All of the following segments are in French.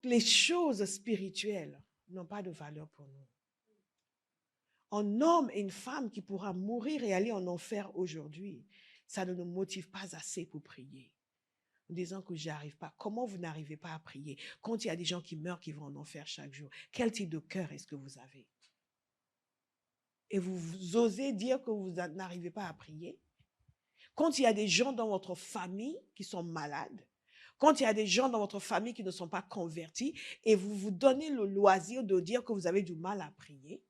les choses spirituelles n'ont pas de valeur pour nous. Un homme et une femme qui pourra mourir et aller en enfer aujourd'hui, ça ne nous motive pas assez pour prier. En disant que j'y arrive pas. Comment vous n'arrivez pas à prier? Quand il y a des gens qui meurent, qui vont en enfer chaque jour, quel type de cœur est-ce que vous avez? Et vous osez dire que vous n'arrivez pas à prier? Quand il y a des gens dans votre famille qui sont malades, quand il y a des gens dans votre famille qui ne sont pas convertis, et vous vous donnez le loisir de dire que vous avez du mal à prier,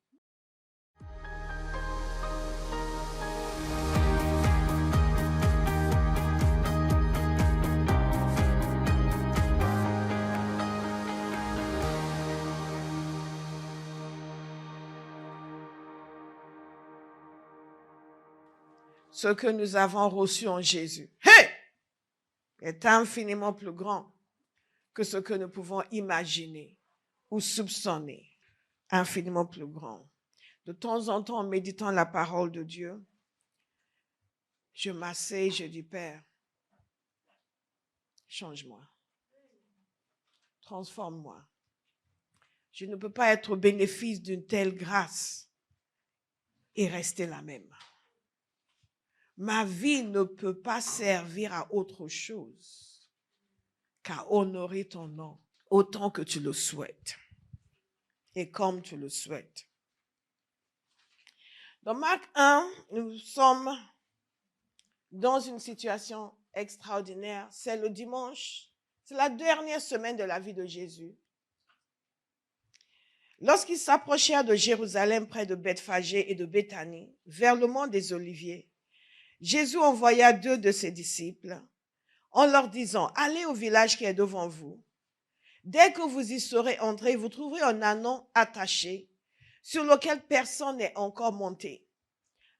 ce que nous avons reçu en Jésus est infiniment plus grand que ce que nous pouvons imaginer ou soupçonner. Infiniment plus grand. De temps en temps, en méditant la parole de Dieu, je m'asseye et je dis, Père, change-moi, transforme-moi. Je ne peux pas être au bénéfice d'une telle grâce et rester la même. Ma vie ne peut pas servir à autre chose qu'à honorer ton nom autant que tu le souhaites et comme tu le souhaites. Dans Marc 1, nous sommes dans une situation extraordinaire. C'est le dimanche, c'est la dernière semaine de la vie de Jésus. Lorsqu'ils s'approchèrent de Jérusalem près de Bethphagée et de Béthanie, vers le mont des Oliviers, Jésus envoya 2 de ses disciples en leur disant, allez au village qui est devant vous. Dès que vous y serez entrés, vous trouverez un ânon attaché sur lequel personne n'est encore monté.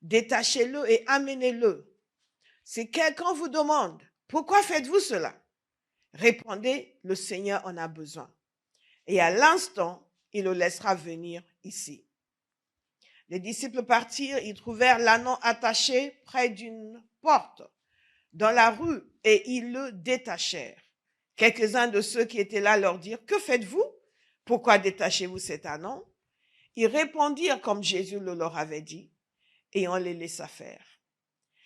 Détachez-le et amenez-le. Si quelqu'un vous demande, pourquoi faites-vous cela? Répondez, le Seigneur en a besoin. Et à l'instant, il le laissera venir ici. Les disciples partirent, ils trouvèrent l'ânon attaché près d'une porte dans la rue et ils le détachèrent. Quelques-uns de ceux qui étaient là leur dirent, que faites-vous? Pourquoi détachez-vous cet ânon? Ils répondirent comme Jésus le leur avait dit et on les laissa faire.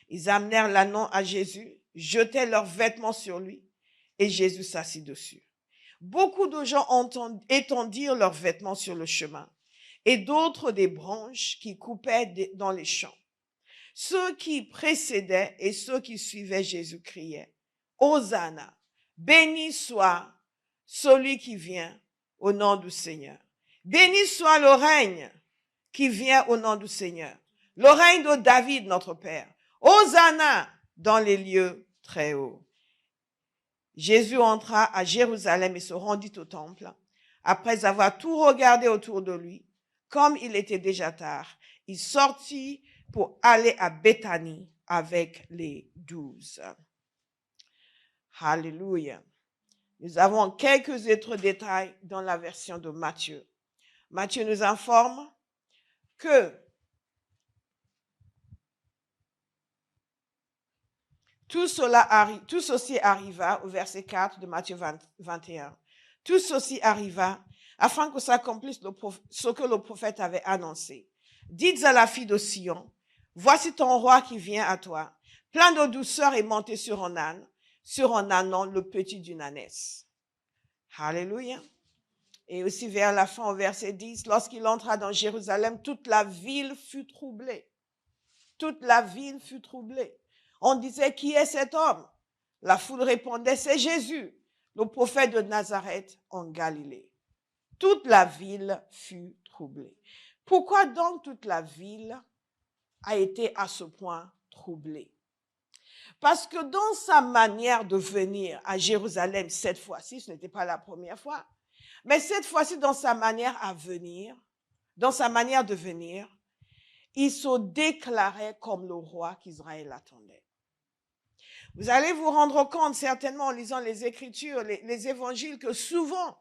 Ils amenèrent l'ânon à Jésus, jetaient leurs vêtements sur lui et Jésus s'assit dessus. Beaucoup de gens étendirent leurs vêtements sur le chemin et d'autres des branches qui coupaient dans les champs. Ceux qui précédaient et ceux qui suivaient Jésus criaient, Hosanna, béni soit celui qui vient au nom du Seigneur. Béni soit le règne qui vient au nom du Seigneur. Le règne de David, notre Père. Hosanna dans les lieux très hauts. Jésus entra à Jérusalem et se rendit au temple. Après avoir tout regardé autour de lui, comme il était déjà tard, il sortit pour aller à Béthanie avec les 12. Alléluia. Nous avons quelques autres détails dans la version de Matthieu. Matthieu nous informe que tout ceci arriva au verset 4 de Matthieu 21. Tout ceci arriva afin que s'accomplisse ce que le prophète avait annoncé. Dites à la fille de Sion, voici ton roi qui vient à toi, plein de douceur et monté sur un ânon, le petit d'une ânesse. Alléluia. Et aussi vers la fin, au verset 10, lorsqu'il entra dans Jérusalem, toute la ville fut troublée. Toute la ville fut troublée. On disait, qui est cet homme? La foule répondait, c'est Jésus, le prophète de Nazareth en Galilée. Toute la ville fut troublée. Pourquoi donc toute la ville a été à ce point troublée? Parce que dans sa manière de venir à Jérusalem cette fois-ci, ce n'était pas la première fois, mais cette fois-ci dans sa manière de venir, il se déclarait comme le roi qu'Israël attendait. Vous allez vous rendre compte certainement en lisant les Écritures, les évangiles, que souvent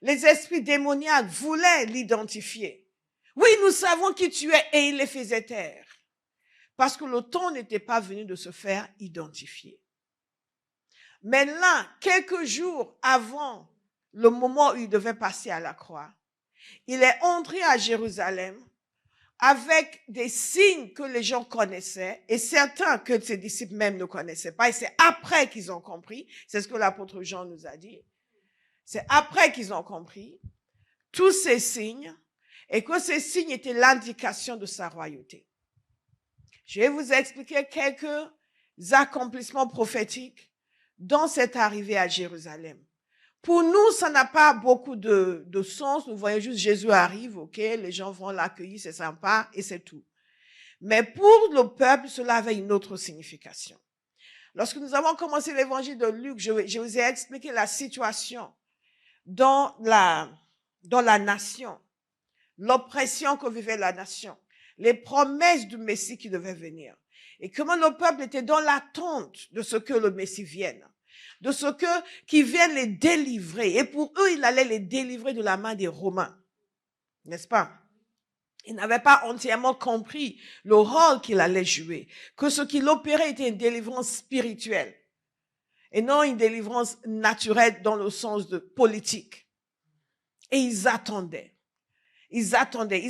les esprits démoniaques voulaient l'identifier. Oui, nous savons qui tu es, et il les faisait taire. Parce que le temps n'était pas venu de se faire identifier. Mais là, quelques jours avant le moment où il devait passer à la croix, il est entré à Jérusalem avec des signes que les gens connaissaient et certains que ses disciples même ne connaissaient pas. Et c'est après qu'ils ont compris, c'est ce que l'apôtre Jean nous a dit, c'est après qu'ils ont compris tous ces signes et que ces signes étaient l'indication de sa royauté. Je vais vous expliquer quelques accomplissements prophétiques dans cette arrivée à Jérusalem. Pour nous, ça n'a pas beaucoup de sens. Nous voyons juste Jésus arrive, ok, les gens vont l'accueillir, c'est sympa et c'est tout. Mais pour le peuple, cela avait une autre signification. Lorsque nous avons commencé l'évangile de Luc, je vous ai expliqué la situation dans la nation, l'oppression que vivait la nation, les promesses du Messie qui devait venir et comment le peuple était dans l'attente de ce que le Messie vienne, de ce qu'il vienne les délivrer. Et pour eux, il allait les délivrer de la main des Romains, n'est-ce pas? Ils n'avaient pas entièrement compris le rôle qu'il allait jouer, que ce qu'il opérait était une délivrance spirituelle et non une délivrance naturelle dans le sens de politique. Et ils attendaient. Ils attendaient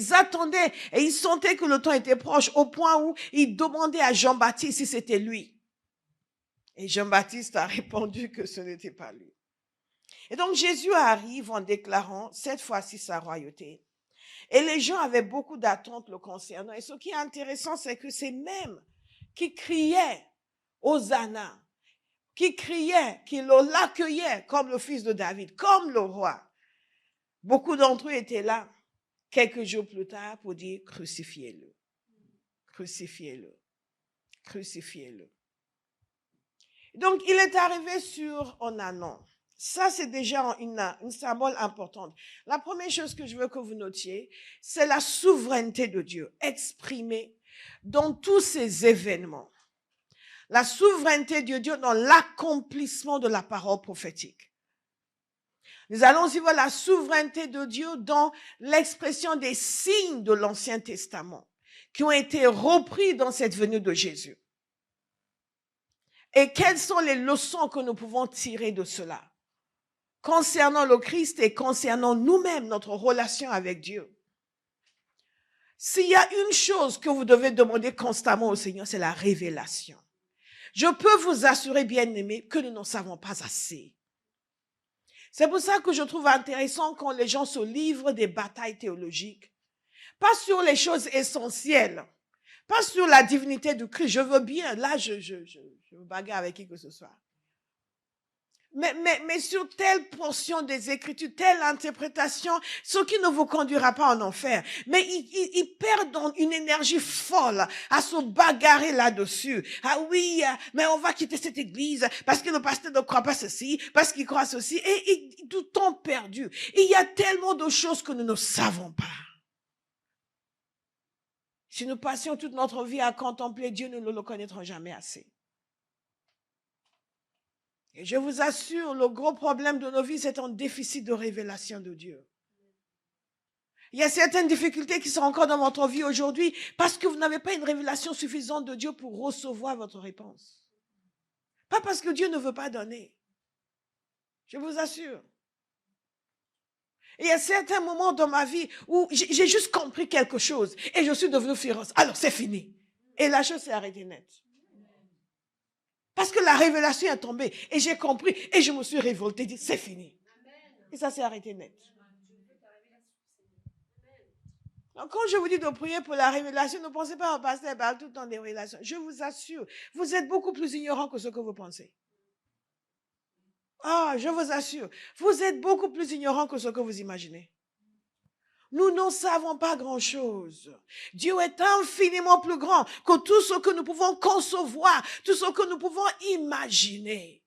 et ils sentaient que le temps était proche au point où ils demandaient à Jean-Baptiste si c'était lui. Et Jean-Baptiste a répondu que ce n'était pas lui. Et donc Jésus arrive en déclarant cette fois-ci sa royauté. Et les gens avaient beaucoup d'attentes le concernant. Et ce qui est intéressant, c'est que c'est même qui criaient Hosanna, qui l'accueillaient comme le fils de David, comme le roi. Beaucoup d'entre eux étaient là quelques jours plus tard pour dire crucifiez-le, crucifiez-le, crucifiez-le. Donc, il est arrivé sur un anon. Ça, c'est déjà une symbole importante. La première chose que je veux que vous notiez, c'est la souveraineté de Dieu exprimée dans tous ces événements. La souveraineté de Dieu dans l'accomplissement de la parole prophétique. Nous allons aussi voir la souveraineté de Dieu dans l'expression des signes de l'Ancien Testament qui ont été repris dans cette venue de Jésus. Et quelles sont les leçons que nous pouvons tirer de cela concernant le Christ et concernant nous-mêmes, notre relation avec Dieu? S'il y a une chose que vous devez demander constamment au Seigneur, c'est la révélation. Je peux vous assurer, bien-aimés, que nous n'en savons pas assez. C'est pour ça que je trouve intéressant quand les gens se livrent des batailles théologiques. Pas sur les choses essentielles, pas sur la divinité du Christ. Je veux bien, là, je me bagarre avec qui que ce soit. Mais sur telle portion des Écritures, telle interprétation, ce qui ne vous conduira pas en enfer. Mais ils perdent une énergie folle à se bagarrer là-dessus. Ah oui, mais on va quitter cette église parce que le pasteur ne croit pas ceci, parce qu'il croit ceci, et tout temps perdu. Il y a tellement de choses que nous ne savons pas. Si nous passions toute notre vie à contempler Dieu, nous ne le connaîtrons jamais assez. Et je vous assure, le gros problème de nos vies, c'est un déficit de révélation de Dieu. Il y a certaines difficultés qui sont encore dans votre vie aujourd'hui parce que vous n'avez pas une révélation suffisante de Dieu pour recevoir votre réponse. Pas parce que Dieu ne veut pas donner. Je vous assure. Et il y a certains moments dans ma vie où j'ai juste compris quelque chose et je suis devenue féroce. Alors c'est fini. Et la chose s'est arrêtée net. Parce que la révélation est tombée et j'ai compris et je me suis révoltée, dit c'est fini. Et ça s'est arrêté net. Donc quand je vous dis de prier pour la révélation, ne pensez pas au pasteur parle tout le temps des révélations. Je vous assure, vous êtes beaucoup plus ignorant que ce que vous pensez. Ah, je vous assure, vous êtes beaucoup plus ignorant que ce que vous imaginez. Nous n'en savons pas grand-chose. Dieu est infiniment plus grand que tout ce que nous pouvons concevoir, tout ce que nous pouvons imaginer.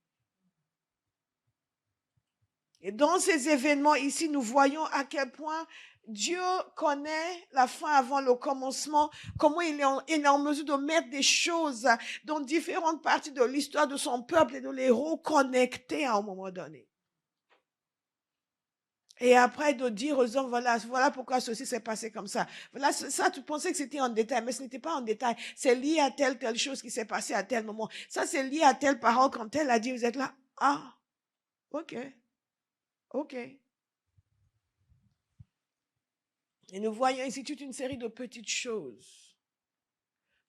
Et dans ces événements ici, nous voyons à quel point Dieu connaît la fin avant le commencement, comment il est en mesure de mettre des choses dans différentes parties de l'histoire de son peuple et de les reconnecter à un moment donné. Et après de dire aux hommes, voilà pourquoi ceci s'est passé comme ça. Voilà, ça, tu pensais que c'était en détail, mais ce n'était pas en détail. C'est lié à telle chose qui s'est passée à tel moment. Ça, c'est lié à telle parole quand elle a dit, vous êtes là. Ah, ok. OK. Et nous voyons ici toute une série de petites choses,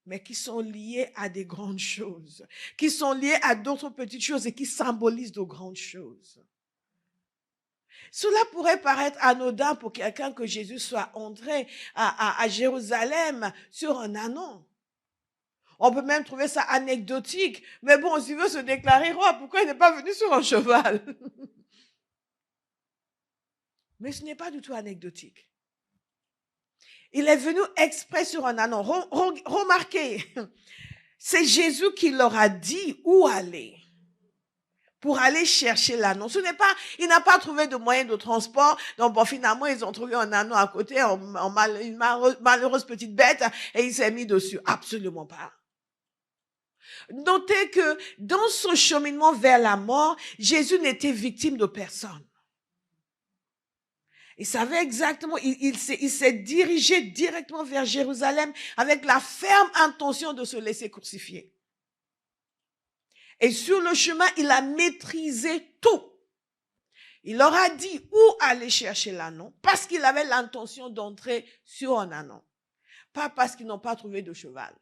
mais qui sont liées à des grandes choses, qui sont liées à d'autres petites choses et qui symbolisent de grandes choses. Cela pourrait paraître anodin pour quelqu'un que Jésus soit entré à Jérusalem sur un ânon. On peut même trouver ça anecdotique. Mais bon, s'il veut se déclarer roi, pourquoi il n'est pas venu sur un cheval? Mais ce n'est pas du tout anecdotique. Il est venu exprès sur un ânon. Remarquez, c'est Jésus qui leur a dit où aller pour aller chercher l'ânon. Il n'a pas trouvé de moyen de transport. Donc bon, finalement, ils ont trouvé un ânon à côté, une malheureuse petite bête, et il s'est mis dessus. Absolument pas. Notez que dans son cheminement vers la mort, Jésus n'était victime de personne. Il savait exactement, il s'est dirigé directement vers Jérusalem avec la ferme intention de se laisser crucifier. Et sur le chemin, il a maîtrisé tout. Il leur a dit où aller chercher l'ânon parce qu'il avait l'intention d'entrer sur un ânon. Pas parce qu'ils n'ont pas trouvé de cheval.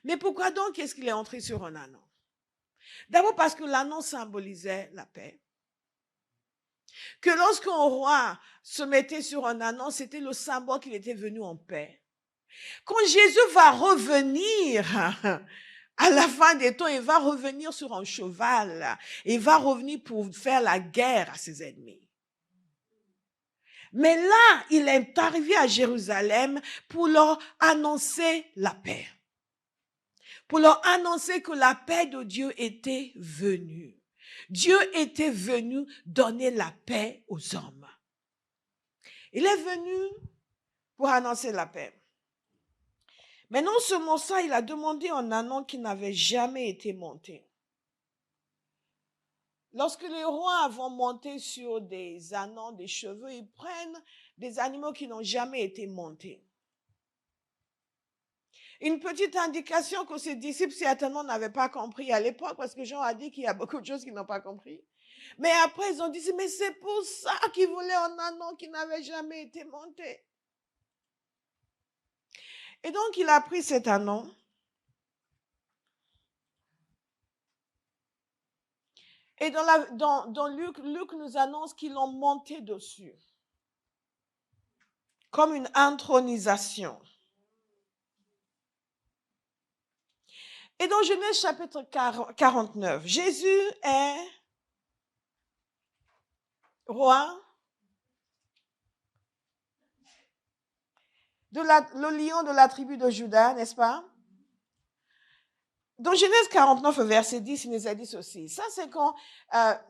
Mais pourquoi donc est-ce qu'il est entré sur un ânon? D'abord parce que l'ânon symbolisait la paix. Que lorsqu'un roi se mettait sur un ânon, c'était le symbole qu'il était venu en paix. Quand Jésus va revenir à la fin des temps, il va revenir sur un cheval. Il va revenir pour faire la guerre à ses ennemis. Mais là, il est arrivé à Jérusalem pour leur annoncer la paix. Pour leur annoncer que la paix de Dieu était venue. Dieu était venu donner la paix aux hommes. Il est venu pour annoncer la paix. Mais non seulement ça, il a demandé un ânon qui n'avait jamais été monté. Lorsque les rois vont monter sur des ânons, des chevaux, ils prennent des animaux qui n'ont jamais été montés. Une petite indication que ses disciples certainement n'avaient pas compris à l'époque, parce que Jean a dit qu'il y a beaucoup de choses qu'ils n'ont pas compris. Mais après, ils ont dit, mais c'est pour ça qu'ils voulaient un ânon qui n'avait jamais été monté. Et donc, il a pris cet ânon. Et dans Luc nous annonce qu'ils l'ont monté dessus. Comme une intronisation. Et dans Genèse chapitre 49, Jésus est roi le lion de la tribu de Juda, n'est-ce pas? Dans Genèse 49, verset 10, il nous a dit ceci. Ça, c'est quand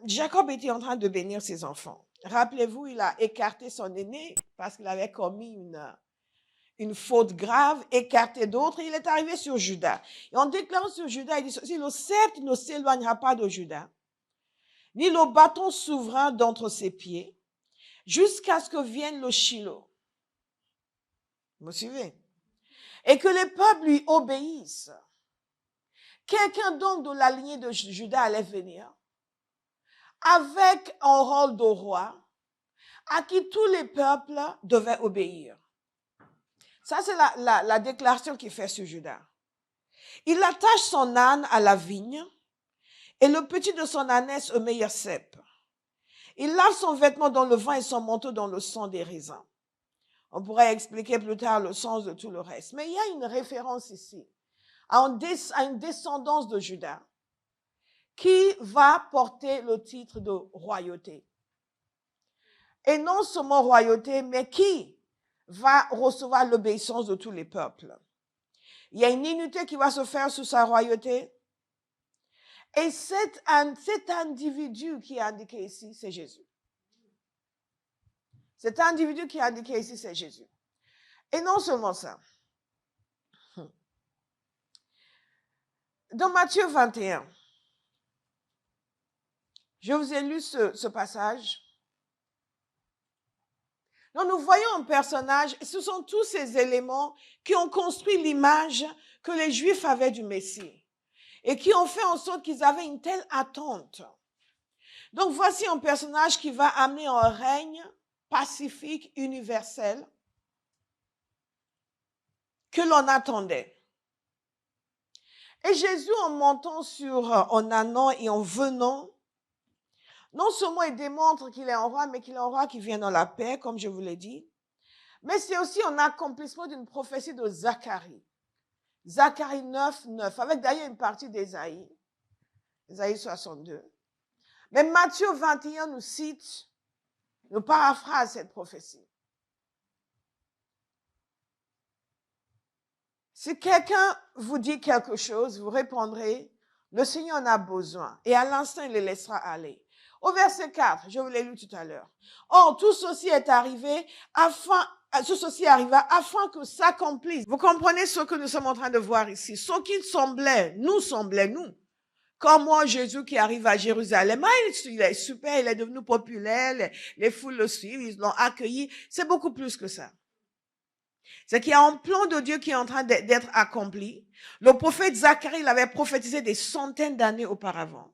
Jacob était en train de bénir ses enfants. Rappelez-vous, il a écarté son aîné parce qu'il avait commis une faute grave, écarté d'autres. Il est arrivé sur Juda. Et en déclarant sur Juda, il dit ceci, le sceptre ne s'éloignera pas de Juda, ni le bâton souverain d'entre ses pieds, jusqu'à ce que vienne le Shiloh. Vous me suivez? Et que les peuples lui obéissent. Quelqu'un donc de la lignée de Juda allait venir avec un rôle de roi à qui tous les peuples devaient obéir. Ça, c'est la déclaration qu'il fait sur Juda. Il attache son âne à la vigne et le petit de son ânesse au meilleur cep. Il lave son vêtement dans le vin et son manteau dans le sang des raisins. On pourrait expliquer plus tard le sens de tout le reste. Mais il y a une référence ici à une descendance de Juda qui va porter le titre de royauté. Et non seulement royauté, mais qui va recevoir l'obéissance de tous les peuples. Il y a une unité qui va se faire sous sa royauté. Et cet individu qui est indiqué ici, c'est Jésus. Cet individu qui est indiqué ici, c'est Jésus. Et non seulement ça. Dans Matthieu 21, je vous ai lu ce passage. Donc nous voyons un personnage, et ce sont tous ces éléments qui ont construit l'image que les Juifs avaient du Messie et qui ont fait en sorte qu'ils avaient une telle attente Donc, voici un personnage qui va amener un règne pacifique, universel, que l'on attendait. Et Jésus, en montant en allant et en venant, non seulement il démontre qu'il est un roi, mais qu'il est un roi qui vient dans la paix, comme je vous l'ai dit, mais c'est aussi un accomplissement d'une prophétie de Zacharie. Zacharie 9, 9, avec d'ailleurs une partie d'Ésaïe, Ésaïe 62. Mais Matthieu 21 nous cite, nous paraphrase cette prophétie. Si quelqu'un vous dit quelque chose, vous répondrez, le Seigneur en a besoin. Et à l'instant, il les laissera aller. Au verset 4, je vous l'ai lu tout à l'heure. Or, tout ceci est arrivé arriva afin que s'accomplisse. Vous comprenez ce que nous sommes en train de voir ici? Ce qui semblait, nous, comme moi, Jésus qui arrive à Jérusalem, il est super, il est devenu populaire, les foules le suivent, ils l'ont accueilli. C'est beaucoup plus que ça. C'est qu'il y a un plan de Dieu qui est en train d'être accompli. Le prophète Zacharie l'avait prophétisé des centaines d'années auparavant.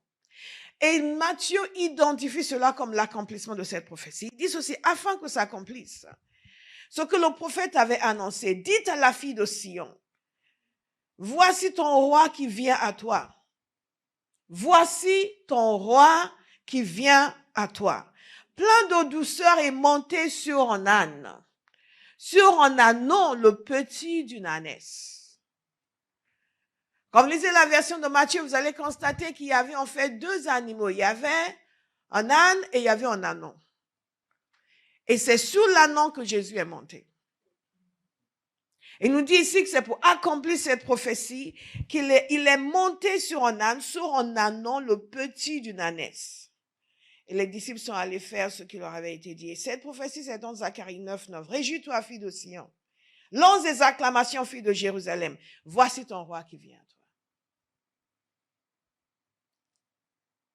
Et Matthieu identifie cela comme l'accomplissement de cette prophétie. Il dit ceci, afin que ça accomplisse. Ce que le prophète avait annoncé, dites à la fille de Sion, voici ton roi qui vient à toi. Voici ton roi qui vient à toi. Plein de douceur et monté sur un âne. Sur un ânon, le petit d'une ânesse. Comme lisez la version de Matthieu, vous allez constater qu'il y avait en fait deux animaux. Il y avait un âne et il y avait un ânon. Et c'est sur l'ânon que Jésus est monté. Il nous dit ici que c'est pour accomplir cette prophétie qu'il est monté sur un ânon, le petit d'une ânesse. Et les disciples sont allés faire ce qui leur avait été dit. Et cette prophétie, c'est dans Zacharie 9, 9. Réjouis-toi, fille de Sion. Lance des acclamations, fille de Jérusalem. Voici ton roi qui vient à toi.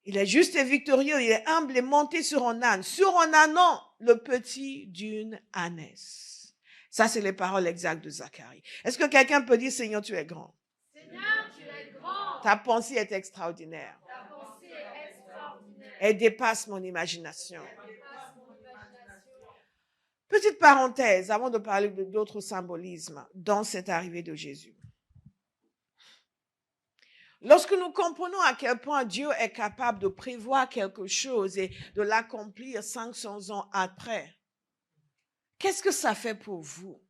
Il est juste et victorieux, il est humble et monté sur un âne. Sur un ânon, le petit d'une ânesse. Ça, c'est les paroles exactes de Zacharie. Est-ce que quelqu'un peut dire, Seigneur, tu es grand? Seigneur, tu es grand. Ta pensée est extraordinaire. Ta pensée est extraordinaire. Elle dépasse mon imagination. Petite parenthèse, avant de parler d'autres symbolismes dans cette arrivée de Jésus. Lorsque nous comprenons à quel point Dieu est capable de prévoir quelque chose et de l'accomplir 500 ans après, qu'est-ce que ça fait pour vous?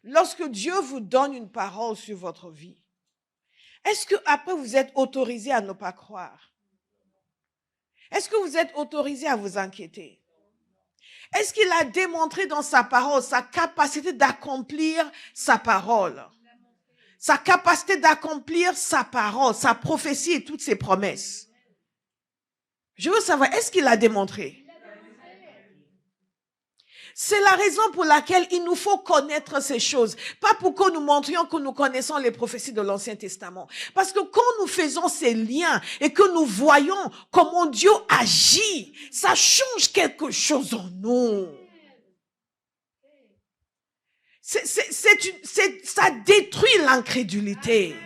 Lorsque Dieu vous donne une parole sur votre vie, est-ce que après vous êtes autorisé à ne pas croire? Est-ce que vous êtes autorisé à vous inquiéter? Est-ce qu'il a démontré dans sa parole sa capacité d'accomplir sa parole? Sa capacité d'accomplir sa parole, sa prophétie et toutes ses promesses. Je veux savoir, est-ce qu'il a démontré? C'est la raison pour laquelle il nous faut connaître ces choses. Pas pour que nous montrions que nous connaissons les prophéties de l'Ancien Testament. Parce que quand nous faisons ces liens et que nous voyons comment Dieu agit, ça change quelque chose en nous. Ça détruit l'incrédulité.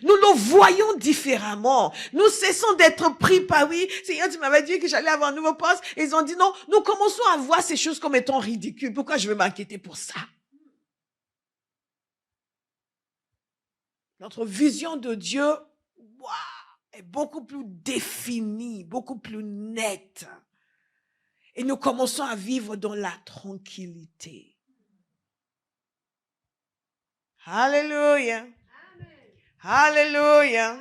Nous le voyons différemment. Nous cessons d'être pris par oui. Seigneur, tu m'avais dit que j'allais avoir un nouveau poste. Et ils ont dit non. Nous commençons à voir ces choses comme étant ridicules. Pourquoi je vais m'inquiéter pour ça? Notre vision de Dieu, est beaucoup plus définie, beaucoup plus nette. Et nous commençons à vivre dans la tranquillité. Alléluia. Alléluia.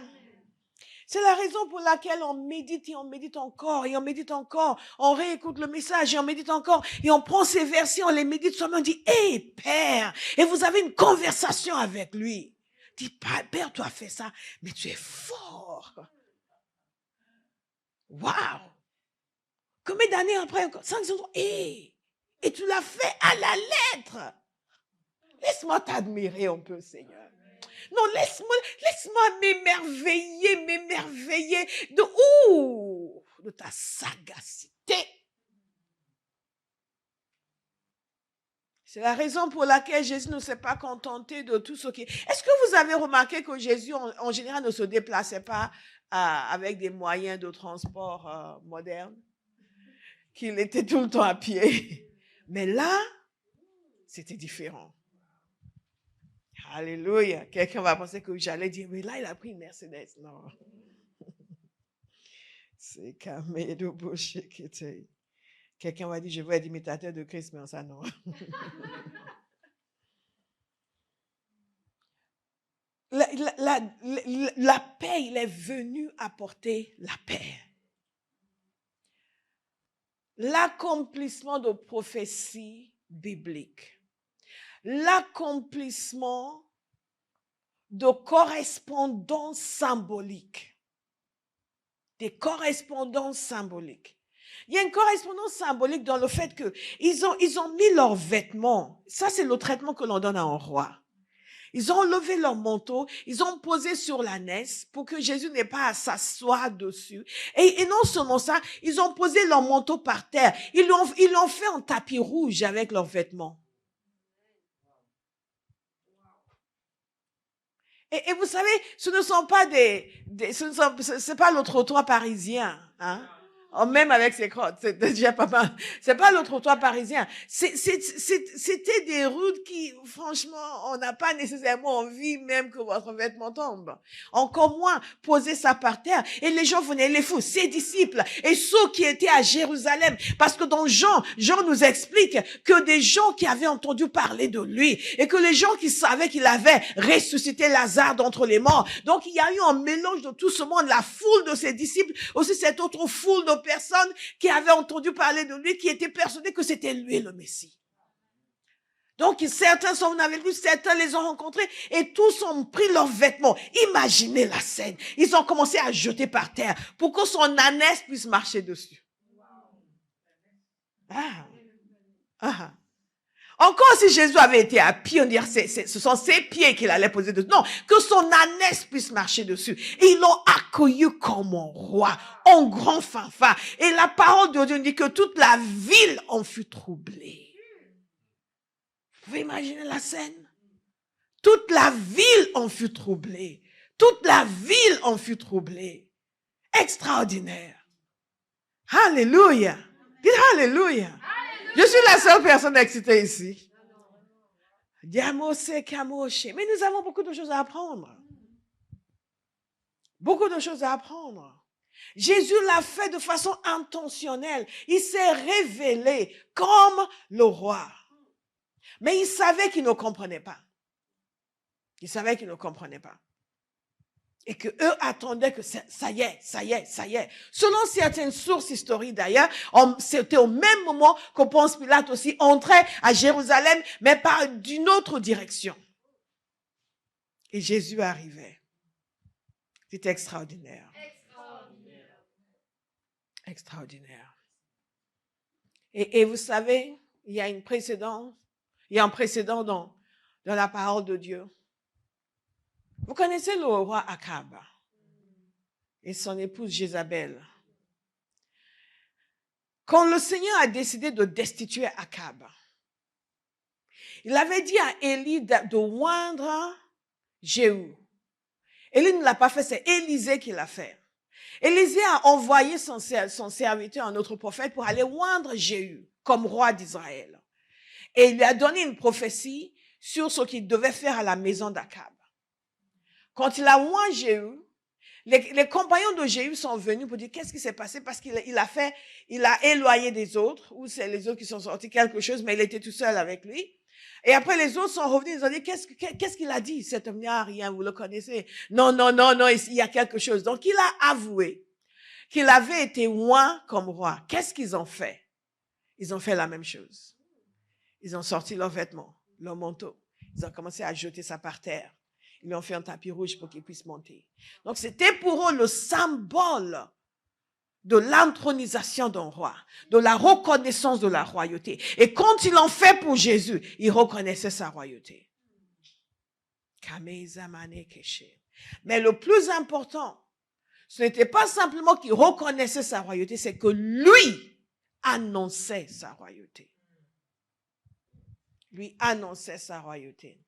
C'est la raison pour laquelle on médite et on médite encore et on médite encore. On réécoute le message et on médite encore. Et on prend ces versets, on les médite soi-même. On dit, hé, Père. Et vous avez une conversation avec lui. Dit, Père, tu as fait ça, mais tu es fort. Waouh. Combien d'années après, 500 ans, et tu l'as fait à la lettre. Laisse-moi t'admirer un peu, Seigneur. Non, laisse-moi m'émerveiller de ta sagacité. C'est la raison pour laquelle Jésus ne s'est pas contenté de tout ce qui... Est-ce que vous avez remarqué que Jésus, en général, ne se déplaçait pas avec des moyens de transport modernes, qu'il était tout le temps à pied. Mais là, c'était différent. Alléluia. Quelqu'un va penser que j'allais dire, mais là, il a pris une Mercedes. Non. C'est Kamedo Boucher qui était. Quelqu'un va dire, je veux être imitateur de Christ, mais ça, non. La paix, il est venu apporter la paix. L'accomplissement de prophéties bibliques. L'accomplissement de correspondances symboliques. Des correspondances symboliques. Il y a une correspondance symbolique dans le fait qu'ils ont mis leurs vêtements. Ça, c'est le traitement que l'on donne à un roi. Ils ont levé leur manteau, ils ont posé sur l'ânesse pour que Jésus n'ait pas à s'asseoir dessus. Et non seulement ça, ils ont posé leur manteau par terre. Ils l'ont fait en tapis rouge avec leurs vêtements. Et vous savez, ce ne sont pas c'est pas le trottoir parisien, hein? Même avec ses crottes, c'est déjà pas mal. C'est pas le trottoir parisien. C'était des routes qui, franchement, on n'a pas nécessairement envie même que votre vêtement tombe. Encore moins poser ça par terre. Et les gens venaient, les fous, ses disciples et ceux qui étaient à Jérusalem. Parce que dans Jean nous explique que des gens qui avaient entendu parler de lui et que les gens qui savaient qu'il avait ressuscité Lazare d'entre les morts. Donc il y a eu un mélange de tout ce monde, la foule de ses disciples, aussi cette autre foule de personnes qui avaient entendu parler de lui, qui étaient persuadées que c'était lui le Messie. Donc certains sont venus avec lui, certains les ont rencontrés et tous ont pris leurs vêtements. Imaginez la scène. Ils ont commencé à jeter par terre pour que son ânesse puisse marcher dessus. Encore si Jésus avait été à pied, on dirait ce sont ses pieds qu'il allait poser dessus. Non, que son ânesse puisse marcher dessus. Et ils l'ont accueilli comme un roi, en grand fanfare. Et la parole de Dieu dit que toute la ville en fut troublée. Vous pouvez imaginer la scène? Toute la ville en fut troublée. Toute la ville en fut troublée. Extraordinaire. Alléluia. Dites Alléluia. Je suis la seule personne excitée ici. Mais nous avons beaucoup de choses à apprendre. Beaucoup de choses à apprendre. Jésus l'a fait de façon intentionnelle. Il s'est révélé comme le roi. Mais il savait qu'il ne comprenait pas. Il savait qu'il ne comprenait pas. Et que eux attendaient que ça y est. Selon certaines sources historiques d'ailleurs, c'était au même moment que Ponce Pilate aussi entrait à Jérusalem, mais par d'une autre direction. Et Jésus arrivait. C'était extraordinaire. Extraordinaire. Et vous savez, il y a un précédent dans la parole de Dieu. Vous connaissez le roi Akab et son épouse Jézabel. Quand le Seigneur a décidé de destituer Akab, il avait dit à Élie de oindre Jéhu. Élie ne l'a pas fait, c'est Élisée qui l'a fait. Élisée a envoyé son serviteur, un autre prophète, pour aller oindre Jéhu comme roi d'Israël. Et il lui a donné une prophétie sur ce qu'il devait faire à la maison d'Akab. Quand il a oint Jéhu, les compagnons de Jéhu sont venus pour dire qu'est-ce qui s'est passé parce qu'il a éloigné des autres, ou c'est les autres qui sont sortis quelque chose, mais il était tout seul avec lui. Et après les autres sont revenus, ils ont dit qu'est-ce qu'il a dit? Cet homme n'a rien, vous le connaissez. Non, il y a quelque chose. Donc il a avoué qu'il avait été oint comme roi. Qu'est-ce qu'ils ont fait? Ils ont fait la même chose. Ils ont sorti leurs vêtements, leurs manteaux. Ils ont commencé à jeter ça par terre. Ils lui ont fait un tapis rouge pour qu'il puisse monter. Donc, c'était pour eux le symbole de l'intronisation d'un roi, de la reconnaissance de la royauté. Et quand ils l'ont fait pour Jésus, ils reconnaissaient sa royauté. Mais le plus important, ce n'était pas simplement qu'il reconnaissait sa royauté, c'est que lui annonçait sa royauté. Lui annonçait sa royauté.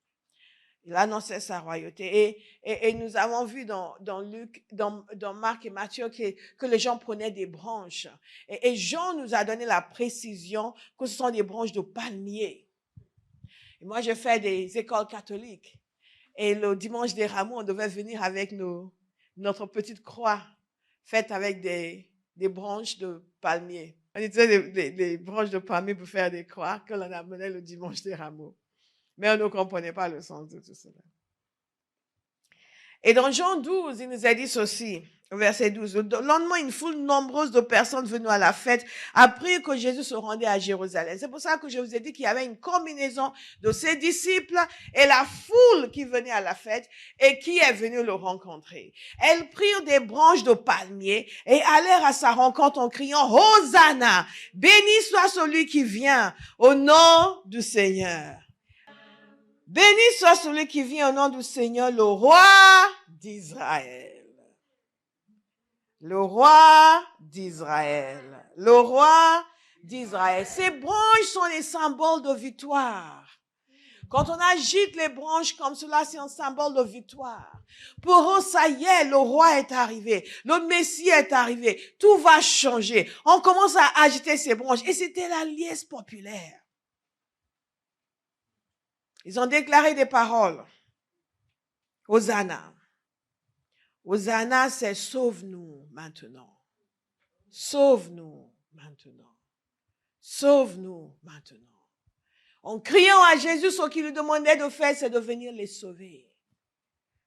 Il annonçait sa royauté. Et nous avons vu dans Luc, dans Marc et Matthieu que les gens prenaient des branches. Et Jean nous a donné la précision que ce sont des branches de palmier. Et moi, j'ai fait des écoles catholiques. Et le dimanche des rameaux, on devait venir avec notre petite croix faite avec des branches de palmier. On utilisait des branches de palmier pour faire des croix que l'on amenait le dimanche des rameaux. Mais on ne comprenait pas le sens de tout cela. Et dans Jean 12, il nous a dit ceci, verset 12. Le lendemain, une foule nombreuse de personnes venues à la fête apprirent que Jésus se rendait à Jérusalem. C'est pour ça que je vous ai dit qu'il y avait une combinaison de ses disciples et la foule qui venait à la fête et qui est venue le rencontrer. Elles prirent des branches de palmier et allèrent à sa rencontre en criant « Hosanna! Béni soit celui qui vient au nom du Seigneur. » Béni soit celui qui vient au nom du Seigneur, le roi d'Israël. Le roi d'Israël. Le roi d'Israël. Ces branches sont les symboles de victoire. Quand on agite les branches comme cela, c'est un symbole de victoire. Pour eux, ça y est, le roi est arrivé. Le Messie est arrivé. Tout va changer. On commence à agiter ces branches. Et c'était la liesse populaire. Ils ont déclaré des paroles. Hosanna. Hosanna, c'est sauve-nous maintenant. Sauve-nous maintenant. Sauve-nous maintenant. En criant à Jésus, ce qu'il lui demandait de faire, c'est de venir les sauver.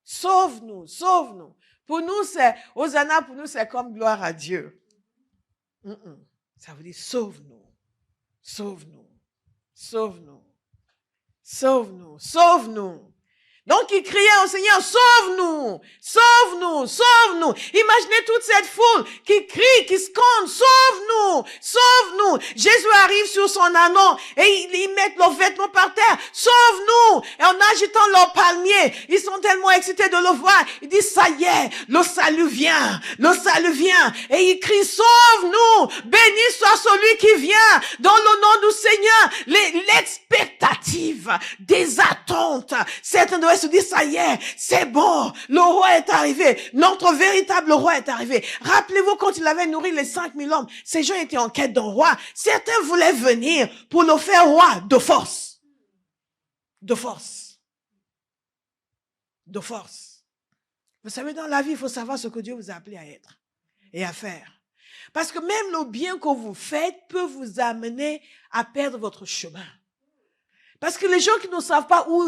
Sauve-nous, sauve-nous. Pour nous, c'est Hosanna, pour nous, c'est comme gloire à Dieu. Ça veut dire sauve-nous, sauve-nous, sauve-nous. Sauve-nous, sauve-nous. Donc, il criait au Seigneur, sauve-nous, sauve-nous, sauve-nous. Imaginez toute cette foule qui crie, qui scande, sauve-nous, sauve-nous. Jésus arrive sur son ânon et ils mettent leurs vêtements par terre, sauve-nous. Et en agitant leurs palmiers, ils sont tellement excités de le voir. Ils disent, ça y est, le salut vient, le salut vient. Et ils crient, sauve-nous, béni soit celui qui vient dans le nom du Seigneur. L'expectative des attentes, certains doivent se dire, ça y est, c'est bon, le roi est arrivé, notre véritable roi est arrivé. Rappelez-vous quand il avait nourri les 5000 hommes, ces gens étaient en quête d'un roi. Certains voulaient venir pour le faire roi de force. De force. De force. Vous savez, dans la vie, il faut savoir ce que Dieu vous a appelé à être et à faire. Parce que même le bien que vous faites peut vous amener à perdre votre chemin. Parce que les gens qui ne savent pas où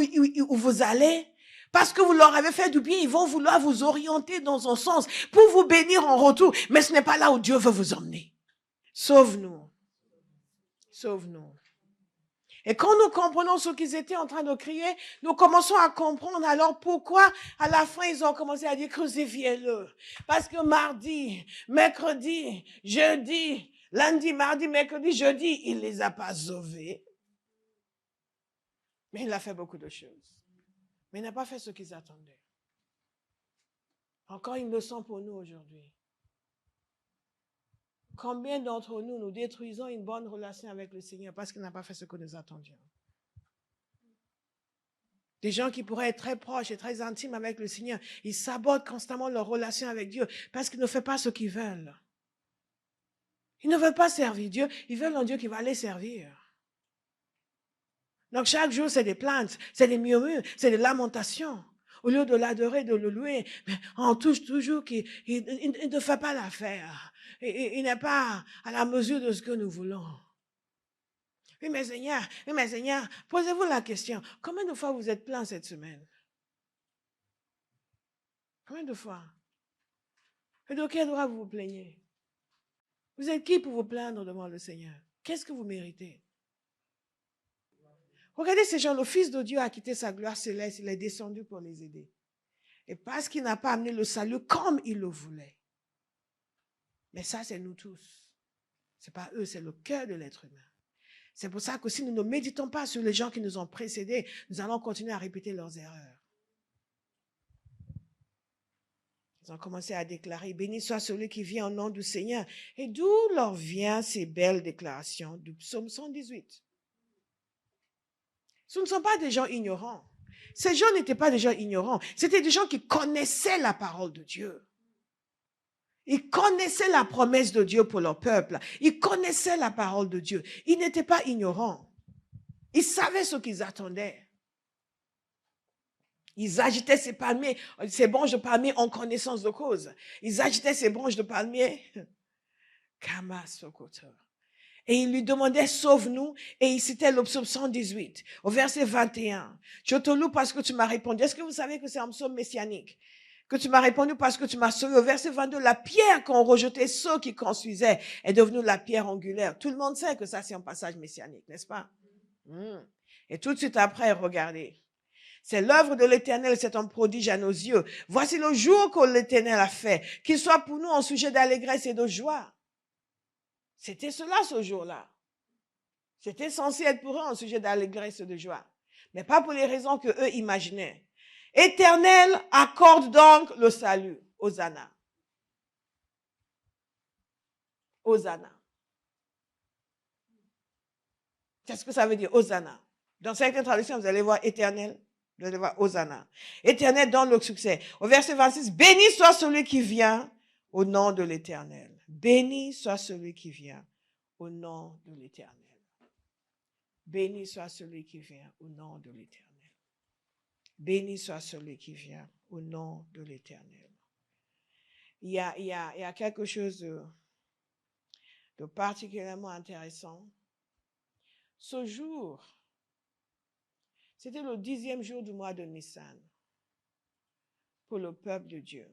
vous allez, parce que vous leur avez fait du bien, ils vont vouloir vous orienter dans un sens pour vous bénir en retour. Mais ce n'est pas là où Dieu veut vous emmener. Sauve-nous. Sauve-nous. Et quand nous comprenons ce qu'ils étaient en train de crier, nous commençons à comprendre alors pourquoi à la fin ils ont commencé à dire crucifiez-le. Parce que mardi, mercredi, jeudi, lundi, mardi, mercredi, jeudi, il les a pas sauvés. Mais il a fait beaucoup de choses. Mais il n'a pas fait ce qu'ils attendaient. Encore une leçon pour nous aujourd'hui. Combien d'entre nous détruisons une bonne relation avec le Seigneur parce qu'il n'a pas fait ce que nous attendions? Des gens qui pourraient être très proches et très intimes avec le Seigneur, ils sabotent constamment leur relation avec Dieu parce qu'ils ne font pas ce qu'ils veulent. Ils ne veulent pas servir Dieu, ils veulent un Dieu qui va les servir. Donc chaque jour, c'est des plaintes, c'est des murmures, c'est des lamentations. Au lieu de l'adorer, de le louer, mais on touche toujours qu'il ne fait pas l'affaire. Il n'est pas à la mesure de ce que nous voulons. Oui, mais Seigneur, posez-vous la question. Combien de fois vous êtes plaint cette semaine? Combien de fois? Et de quel droit vous vous plaignez? Vous êtes qui pour vous plaindre devant le Seigneur? Qu'est-ce que vous méritez? Regardez ces gens, le Fils de Dieu a quitté sa gloire céleste, il est descendu pour les aider. Et parce qu'il n'a pas amené le salut comme il le voulait. Mais ça, c'est nous tous. Ce n'est pas eux, c'est le cœur de l'être humain. C'est pour ça que si nous ne méditons pas sur les gens qui nous ont précédés, nous allons continuer à répéter leurs erreurs. Ils ont commencé à déclarer, béni soit celui qui vient au nom du Seigneur. Et d'où leur vient ces belles déclarations du psaume 118? Ce ne sont pas des gens ignorants. Ces gens n'étaient pas des gens ignorants. C'était des gens qui connaissaient la parole de Dieu. Ils connaissaient la promesse de Dieu pour leur peuple. Ils connaissaient la parole de Dieu. Ils n'étaient pas ignorants. Ils savaient ce qu'ils attendaient. Ils agitaient ces palmiers, ces branches de palmiers en connaissance de cause. Ils agitaient ces branches de palmiers. Et ils lui demandaient, sauve-nous. Et il citait le psaume 118, au verset 21. Je te loue parce que tu m'as répondu. Est-ce que vous savez que c'est un psaume messianique? Que tu m'as répondu parce que tu m'as sauvé. Au verset 22, la pierre qu'ont rejeté ceux qui construisaient est devenue la pierre angulaire. Tout le monde sait que ça, c'est un passage messianique, n'est-ce pas? Et tout de suite après, regardez. C'est l'œuvre de l'Éternel, c'est un prodige à nos yeux. Voici le jour que l'Éternel a fait, qu'il soit pour nous un sujet d'allégresse et de joie. C'était cela ce jour-là. C'était censé être pour eux un sujet d'allégresse et de joie. Mais pas pour les raisons que eux imaginaient. Éternel, accorde donc le salut. Hosanna. Hosanna. Qu'est-ce que ça veut dire, Hosanna? Dans certaines traductions, vous allez voir éternel. Vous allez voir Hosanna. Éternel donne le succès. Au verset 26, béni soit celui qui vient au nom de l'Éternel. Béni soit celui qui vient au nom de l'Éternel. Béni soit celui qui vient au nom de l'Éternel. Béni soit celui qui vient au nom de l'Éternel. Il y a quelque chose de particulièrement intéressant. Ce jour, c'était le 10e jour du mois de Nissan pour le peuple de Dieu.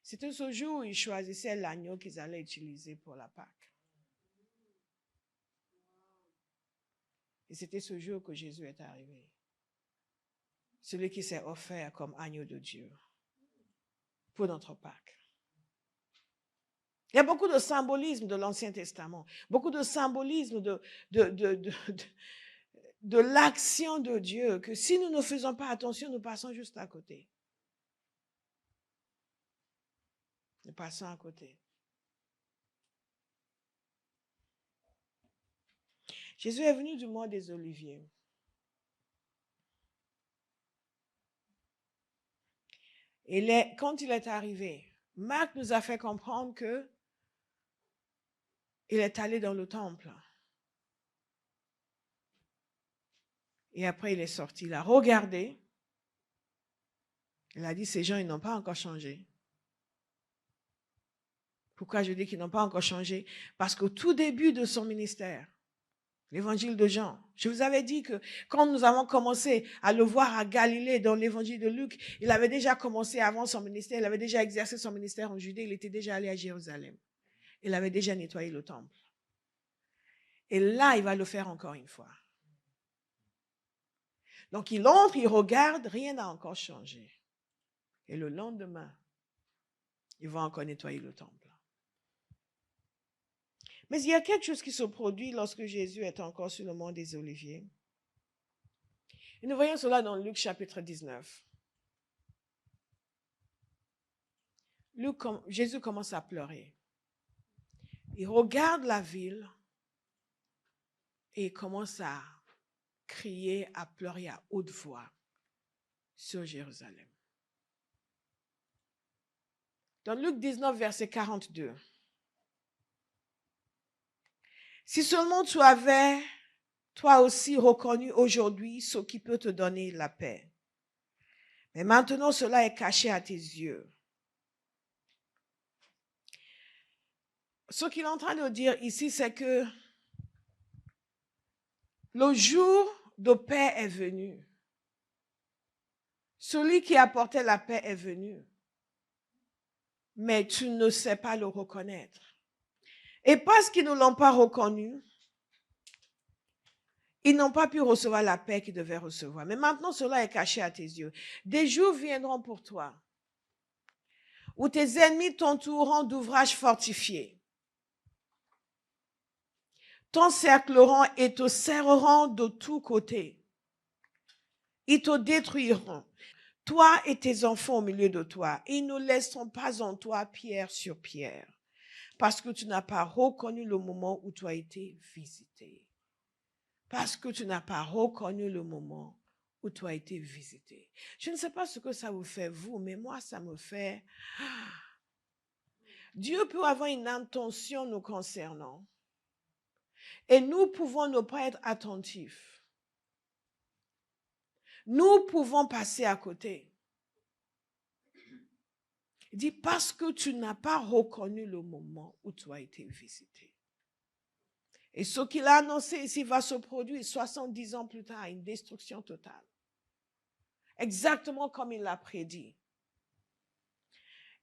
C'était ce jour où ils choisissaient l'agneau qu'ils allaient utiliser pour la Pâque. Et c'était ce jour que Jésus est arrivé. Celui qui s'est offert comme agneau de Dieu pour notre Pâque. Il y a beaucoup de symbolisme de l'Ancien Testament, beaucoup de symbolisme de l'action de Dieu, que si nous ne faisons pas attention, nous passons juste à côté. Nous passons à côté. Jésus est venu du mont des Oliviers. Et quand il est arrivé, Marc nous a fait comprendre que il est allé dans le temple. Et après, il est sorti. Il a regardé. Il a dit, ces gens, ils n'ont pas encore changé. Pourquoi je dis qu'ils n'ont pas encore changé? Parce qu'au tout début de son ministère, l'évangile de Jean, je vous avais dit que quand nous avons commencé à le voir à Galilée dans l'évangile de Luc, il avait déjà commencé avant son ministère, il avait déjà exercé son ministère en Judée, il était déjà allé à Jérusalem. Il avait déjà nettoyé le temple. Et là, il va le faire encore une fois. Donc, il entre, il regarde, rien n'a encore changé. Et le lendemain, il va encore nettoyer le temple. Mais il y a quelque chose qui se produit lorsque Jésus est encore sur le mont des Oliviers. Et nous voyons cela dans Luc chapitre 19. Jésus commence à pleurer. Il regarde la ville et il commence à crier, à pleurer à haute voix sur Jérusalem. Dans Luc 19, verset 42. Si seulement tu avais, toi aussi, reconnu aujourd'hui ce qui peut te donner la paix. Mais maintenant, cela est caché à tes yeux. Ce qu'il est en train de dire ici, c'est que le jour de paix est venu. Celui qui apportait la paix est venu. Mais tu ne sais pas le reconnaître. Et parce qu'ils ne l'ont pas reconnu, ils n'ont pas pu recevoir la paix qu'ils devaient recevoir. Mais maintenant, cela est caché à tes yeux. Des jours viendront pour toi où tes ennemis t'entoureront d'ouvrages fortifiés, t'encercleront et te serreront de tous côtés. Ils te détruiront, toi et tes enfants au milieu de toi. Ils ne laisseront pas en toi pierre sur pierre, parce que tu n'as pas reconnu le moment où tu as été visité. Parce que tu n'as pas reconnu le moment où tu as été visité. Je ne sais pas ce que ça vous fait, vous, mais moi, ça me fait... Dieu peut avoir une intention nous concernant. Et nous pouvons ne pas être attentifs. Nous pouvons passer à côté. Il dit, parce que tu n'as pas reconnu le moment où tu as été visité. Et ce qu'il a annoncé ici va se produire 70 ans plus tard, une destruction totale. Exactement comme il l'a prédit.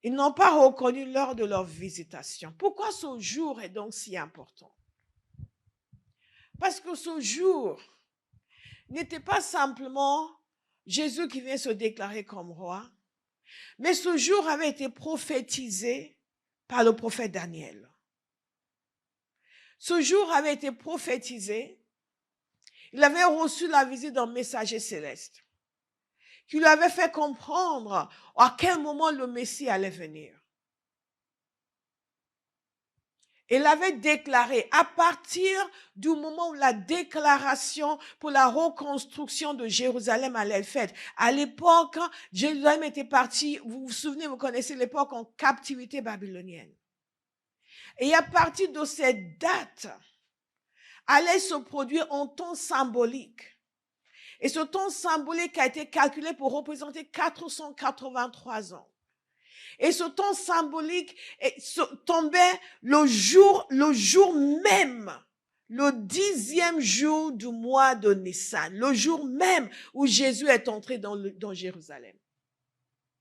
Ils n'ont pas reconnu l'heure de leur visitation. Pourquoi ce jour est donc si important? Parce que ce jour n'était pas simplement Jésus qui vient se déclarer comme roi, mais ce jour avait été prophétisé par le prophète Daniel. Ce jour avait été prophétisé. Il avait reçu la visite d'un messager céleste qui lui avait fait comprendre à quel moment le Messie allait venir. Il avait déclaré, à partir du moment où la déclaration pour la reconstruction de Jérusalem allait être faite, à l'époque, Jérusalem était parti, vous vous souvenez, vous connaissez l'époque en captivité babylonienne. Et à partir de cette date, allait se produire un temps symbolique. Et ce temps symbolique a été calculé pour représenter 483 ans. Et ce temps symbolique tombait le jour même, le 10e jour du mois de Nissan, le jour même où Jésus est entré dans Jérusalem.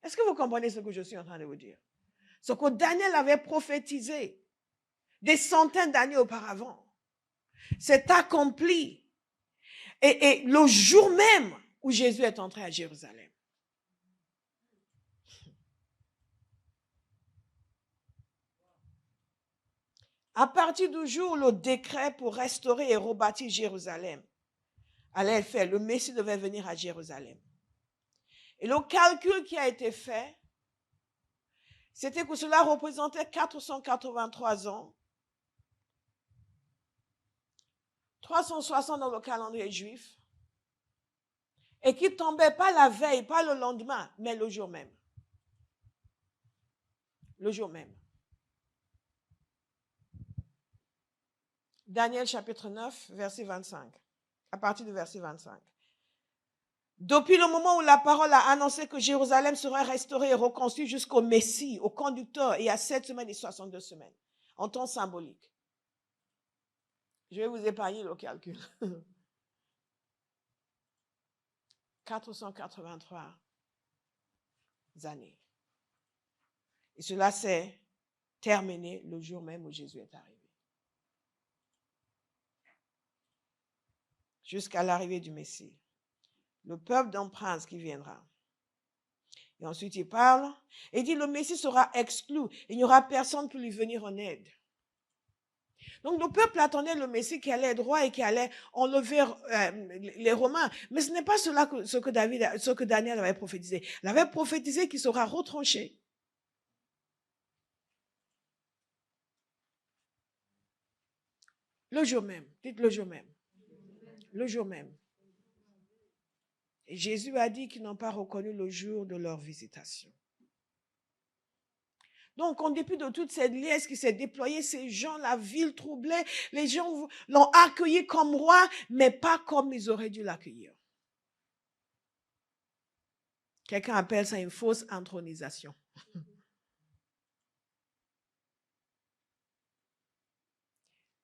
Est-ce que vous comprenez ce que je suis en train de vous dire? Ce que Daniel avait prophétisé des centaines d'années auparavant s'est accompli. Et le jour même où Jésus est entré à Jérusalem. À partir du jour où le décret pour restaurer et rebâtir Jérusalem allait être fait, le Messie devait venir à Jérusalem. Et le calcul qui a été fait, c'était que cela représentait 483 ans, 360 dans le calendrier juif, et qui tombait pas la veille, pas le lendemain, mais le jour même. Le jour même. Daniel chapitre 9, verset 25. À partir du verset 25. Depuis le moment où la parole a annoncé que Jérusalem serait restaurée et reconstruite jusqu'au Messie, au conducteur, et à 7 semaines et 62 semaines, en temps symbolique. Je vais vous épargner le calcul. 483 années. Et cela s'est terminé le jour même où Jésus est arrivé. Jusqu'à l'arrivée du Messie. Le peuple d'un prince qui viendra. Et ensuite, il parle et dit, le Messie sera exclu. Il n'y aura personne pour lui venir en aide. Donc, le peuple attendait le Messie qui allait être roi et qui allait enlever les Romains. Mais ce n'est pas ce que Daniel avait prophétisé. Il avait prophétisé qu'il sera retranché. Le jour même. Dites le jour même. Le jour même. Et Jésus a dit qu'ils n'ont pas reconnu le jour de leur visitation. Donc, en dépit de toute cette liesse qui s'est déployée, ces gens, la ville troublée, les gens l'ont accueilli comme roi, mais pas comme ils auraient dû l'accueillir. Quelqu'un appelle ça une fausse intronisation.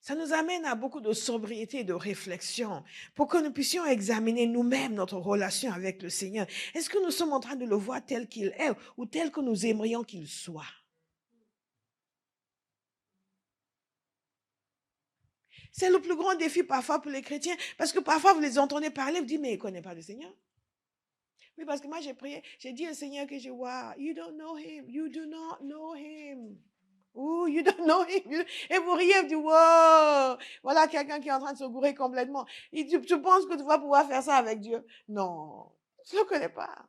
Ça nous amène à beaucoup de sobriété et de réflexion pour que nous puissions examiner nous-mêmes notre relation avec le Seigneur. Est-ce que nous sommes en train de le voir tel qu'il est ou tel que nous aimerions qu'il soit? C'est le plus grand défi parfois pour les chrétiens parce que parfois vous les entendez parler, vous dites mais il ne connaît pas le Seigneur. Oui, parce que moi j'ai prié, j'ai dit au Seigneur que je vois, you don't know him, you do not know him. Ooh, you don't know him. Et vous riez, vous dites, wow, voilà quelqu'un qui est en train de se gourer complètement. Et tu penses que tu vas pouvoir faire ça avec Dieu? Non, je ne le connais pas.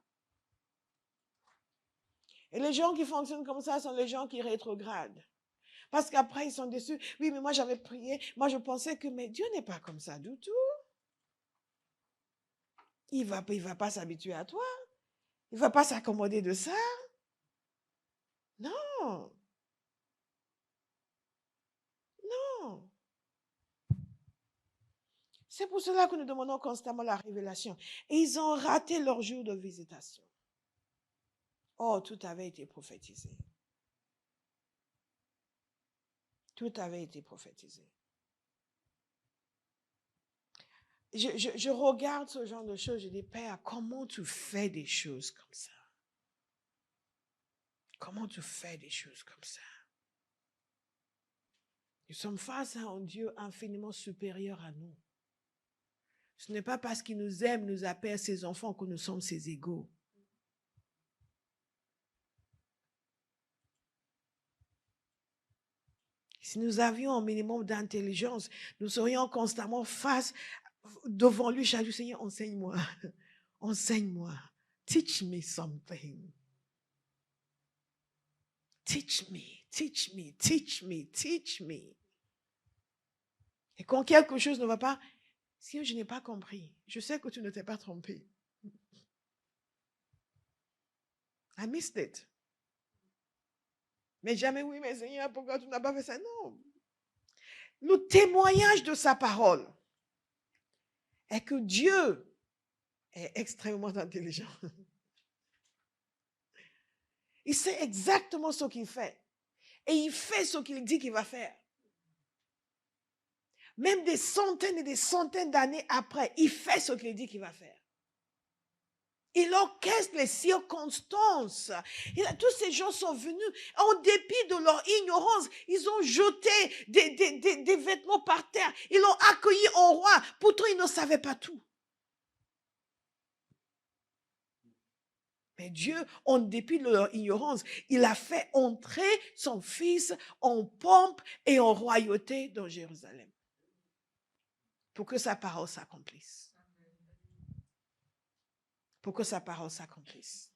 Et les gens qui fonctionnent comme ça sont les gens qui rétrogradent. Parce qu'après, ils sont déçus. Oui, mais moi, j'avais prié. Moi, je pensais que, mais Dieu n'est pas comme ça du tout. Il va pas s'habituer à toi. Il ne va pas s'accommoder de ça. Non. Non. C'est pour cela que nous demandons constamment la révélation. Et ils ont raté leur jour de visitation. Oh, tout avait été prophétisé. Tout avait été prophétisé. Je regarde ce genre de choses, je dis, Père, comment tu fais des choses comme ça? Comment tu fais des choses comme ça? Nous sommes face à un Dieu infiniment supérieur à nous. Ce n'est pas parce qu'il nous aime, nous appelle ses enfants que nous sommes ses égaux. Si nous avions un minimum d'intelligence, nous serions constamment devant lui chaque jour. Seigneur, enseigne-moi. Enseigne-moi. Teach me something. Teach me, teach me, teach me, teach me. Et quand quelque chose ne va pas, si je n'ai pas compris, je sais que tu ne t'es pas trompé. I missed it. Mais jamais, oui, mais Seigneur, pourquoi tu n'as pas fait ça? Non. Le témoignage de sa parole est que Dieu est extrêmement intelligent. Il sait exactement ce qu'il fait. Et il fait ce qu'il dit qu'il va faire. Même des centaines et des centaines d'années après, il fait ce qu'il dit qu'il va faire. Il orchestre les circonstances. Tous ces gens sont venus, en dépit de leur ignorance, ils ont jeté des vêtements par terre. Ils l'ont accueilli en roi. Pourtant, ils ne savaient pas tout. Mais Dieu, en dépit de leur ignorance, il a fait entrer son fils en pompe et en royauté dans Jérusalem. Pour que sa parole s'accomplisse. Pour que sa parole s'accomplisse.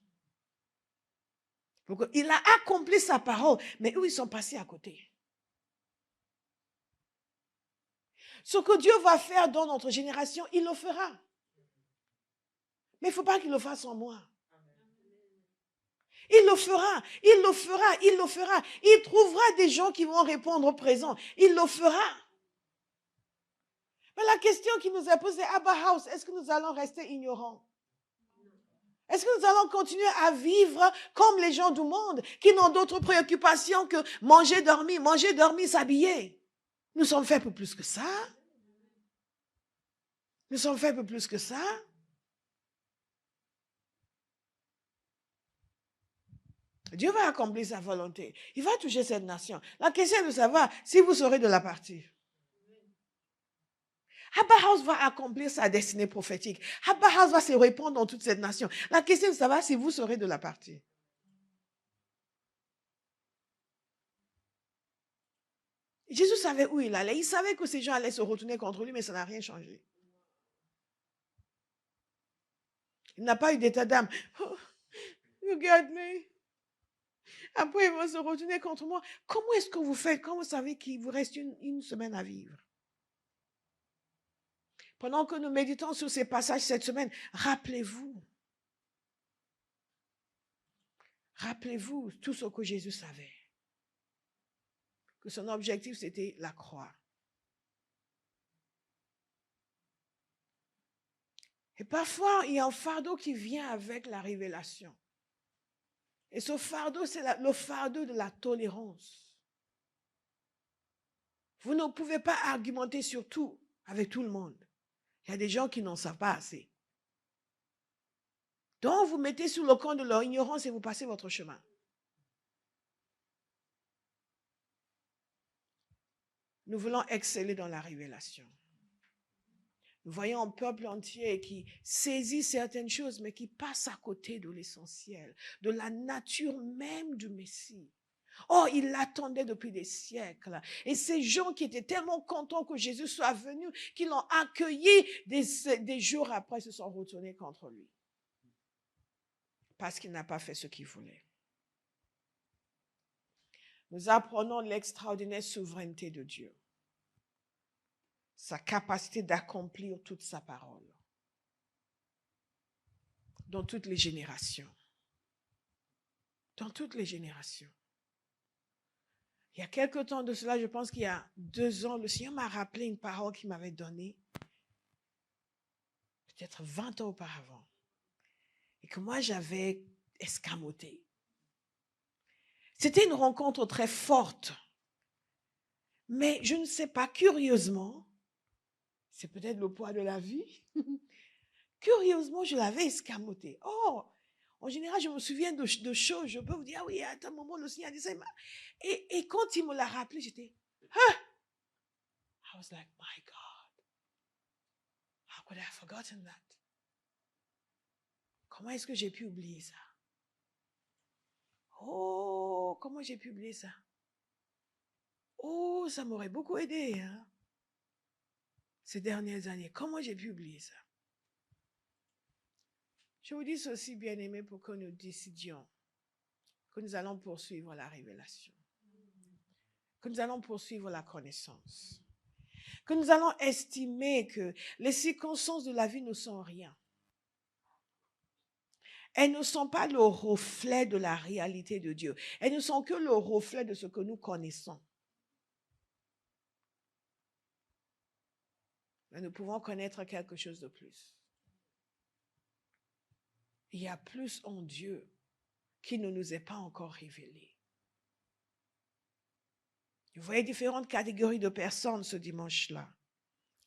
Il a accompli sa parole, mais eux, ils sont passés à côté. Ce que Dieu va faire dans notre génération, il le fera. Mais il ne faut pas qu'il le fasse en moi. Il le fera, il le fera, il le fera. Il trouvera des gens qui vont répondre au présent. Il le fera. Mais la question qui nous est posée, Abba House, est-ce que nous allons rester ignorants? Est-ce que nous allons continuer à vivre comme les gens du monde qui n'ont d'autres préoccupations que manger, dormir, s'habiller? Nous sommes faits pour plus que ça. Nous sommes faits pour plus que ça. Dieu va accomplir sa volonté. Il va toucher cette nation. La question est de savoir si vous serez de la partie. Abba House va accomplir sa destinée prophétique. Abba House va se répandre dans toute cette nation. La question est de savoir si vous serez de la partie. Jésus savait où il allait. Il savait que ces gens allaient se retourner contre lui, mais ça n'a rien changé. Il n'a pas eu d'état d'âme. Oh, regarde-moi. Après, ils vont se retourner contre moi. Comment est-ce que vous faites quand vous savez qu'il vous reste une semaine à vivre? Pendant que nous méditons sur ces passages cette semaine, rappelez-vous tout ce que Jésus savait. Que son objectif, c'était la croix. Et parfois, il y a un fardeau qui vient avec la révélation. Et ce fardeau, c'est le fardeau de la tolérance. Vous ne pouvez pas argumenter sur tout avec tout le monde. Il y a des gens qui n'en savent pas assez. Donc, vous mettez sur le compte de leur ignorance et vous passez votre chemin. Nous voulons exceller dans la révélation. Nous voyons un peuple entier qui saisit certaines choses, mais qui passe à côté de l'essentiel, de la nature même du Messie. Oh, il l'attendait depuis des siècles. Et ces gens qui étaient tellement contents que Jésus soit venu, qu'ils l'ont accueilli, des jours après, se sont retournés contre lui. Parce qu'il n'a pas fait ce qu'il voulait. Nous apprenons l'extraordinaire souveraineté de Dieu. Sa capacité d'accomplir toute sa parole. dans toutes les générations. Dans toutes les générations. Il y a quelque temps de cela, je pense qu'il y a 2 ans, le Seigneur m'a rappelé une parole qu'il m'avait donnée, peut-être 20 ans auparavant, et que moi j'avais escamoté. C'était une rencontre très forte, mais je ne sais pas, curieusement, c'est peut-être le poids de la vie, curieusement, je l'avais escamoté. Oh, en général, je me souviens de choses, je peux vous dire, ah oui, à un moment, le Seigneur a dit ça. Et quand il me l'a rappelé, j'étais, ah! I was like, my God, how could I have forgotten that? Comment est-ce que j'ai pu oublier ça? Oh, comment j'ai pu oublier ça? Oh, ça m'aurait beaucoup aidé, hein, ces dernières années. Comment j'ai pu oublier ça? Je vous dis ceci, bien-aimés, pour que nous décidions que nous allons poursuivre la révélation, que nous allons poursuivre la connaissance, que nous allons estimer que les circonstances de la vie ne sont rien. Elles ne sont pas le reflet de la réalité de Dieu. Elles ne sont que le reflet de ce que nous connaissons. Mais nous pouvons connaître quelque chose de plus. Il y a plus en Dieu qui ne nous est pas encore révélé. Vous voyez différentes catégories de personnes ce dimanche-là.